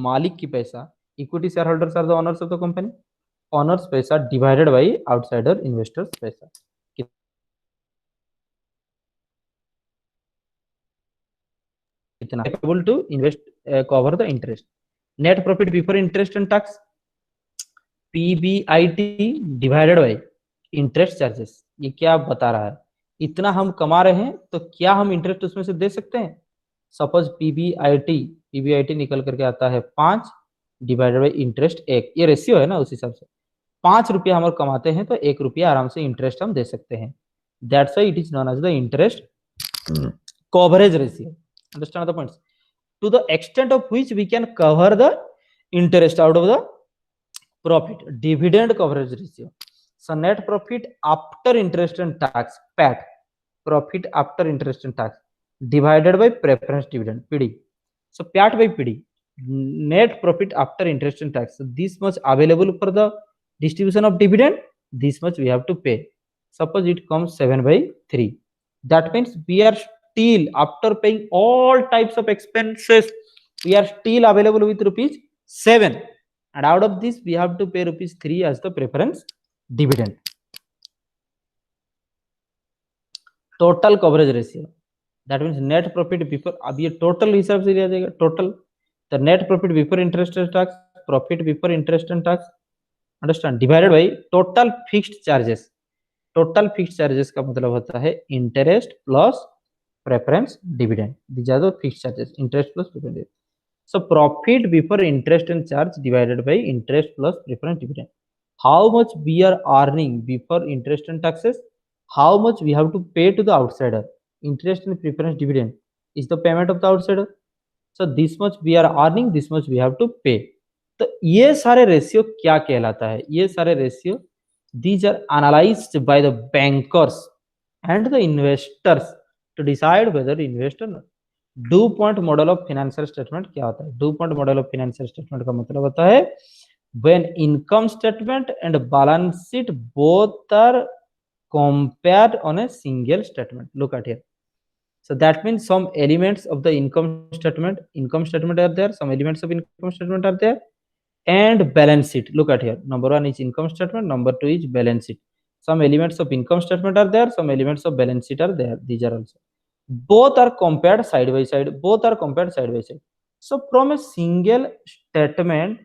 मालिक की पैसा, equity shareholders are the owners of the company, owners पैसा divided by outsider investors पैसा. कितना able to invest cover the interest. Net profit before interest and tax, PBIT divided by interest charges. ये क्या बता रहा है, इतना हम कमा रहे हैं तो क्या हम इंटरेस्ट उसमें से दे सकते हैं. सपोज पीबीआईटी निकल करके आता है 5 डिवाइडेड बाय इंटरेस्ट 1, ये रेशियो है ना, उस हिसाब से 5 रुपया हम कमाते हैं तो 1 रुपया आराम से इंटरेस्ट हम दे सकते हैं. That's why it is known as the interest coverage ratio. Understand the points. To the extent of which we can cover the interest out of the profit, dividend coverage ratio. So net profit after interest and tax, PAT, profit after interest and tax, divided by preference dividend, PD. So PAT by PD, net profit after interest and tax. So this much available for the distribution of dividend, this much we have to pay. Suppose it comes 7/3. That means we are still, after paying all types of expenses, we are still available with ₹7. And out of this, we have to pay ₹3 as the preference dividend. Total coverage ratio, that means net profit before, अब ये total हिसाब से लिया जाएगा total. The net profit before interest and tax, profit before interest and tax, understand, divided by total fixed charges. Total fixed charges का मतलब होता है interest plus preference dividend. These are the fixed charges, interest plus preference. So profit before interest and charge divided by interest plus preference dividend. How much we are earning before interest and taxes, how much we have to pay to the outsider. Interest and preference dividend is the payment of the outsider. So this much we are earning, this much we have to pay. तो ये सारे ratio क्या कहलाता है? ये सारे ratio, these are analyzed by the bankers and the investors to decide whether to invest or not. Do point model of financial statement क्या होता है? Do point model of financial statement का मतलब होता है when income statement and balance sheet both are compared on a single statement. Look at here. So that means some elements of the income statement are there, some elements of income statement are there, and balance sheet. Look at here. Number one is income statement, number two is balance sheet. Some elements of income statement are there, some elements of balance sheet are there. These are also. Both are compared side by side. So from a single statement,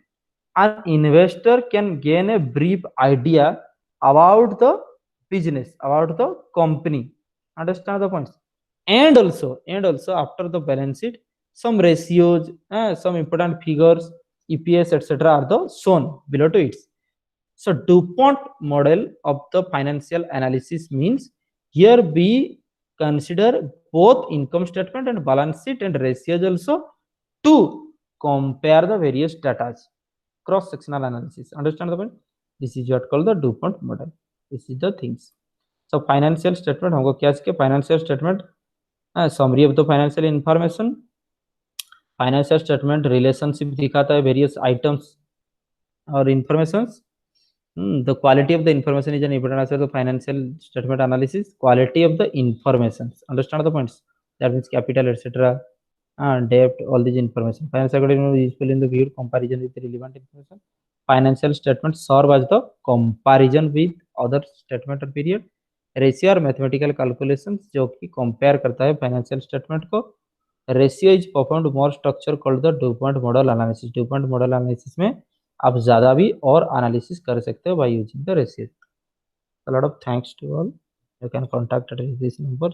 an investor can gain a brief idea about the business, about the company. Understand the points? And also after the balance sheet, some ratios, some important figures, EPS, etc. are the shown below to it. So DuPont model of the financial analysis means here we consider both income statement and balance sheet and ratios also to compare the various data. Cross-sectional analysis. Understand the point? This is what called the DuPont model. This is the things. So financial statement हमको क्या चाहिए? Financial statement, summary of the financial information. Financial statement relationship दिखाता है various items or informations. The quality of the information is an important aspect of financial statement analysis. Quality of the information. Understand the points? That means capital, etc. Debt, all these information. Financial statement is useful in the view comparison with relevant information. Financial statement serve as the comparison with other statement or period. Ratio और mathematical calculations जो कि compare करता है financial statement को. Ratio is performed more structure called the DuPont model analysis. DuPont model analysis में आप ज्यादा भी और एनालिसिस कर सकते हो by using the ratio. A lot of thanks to all. You can contact at this number.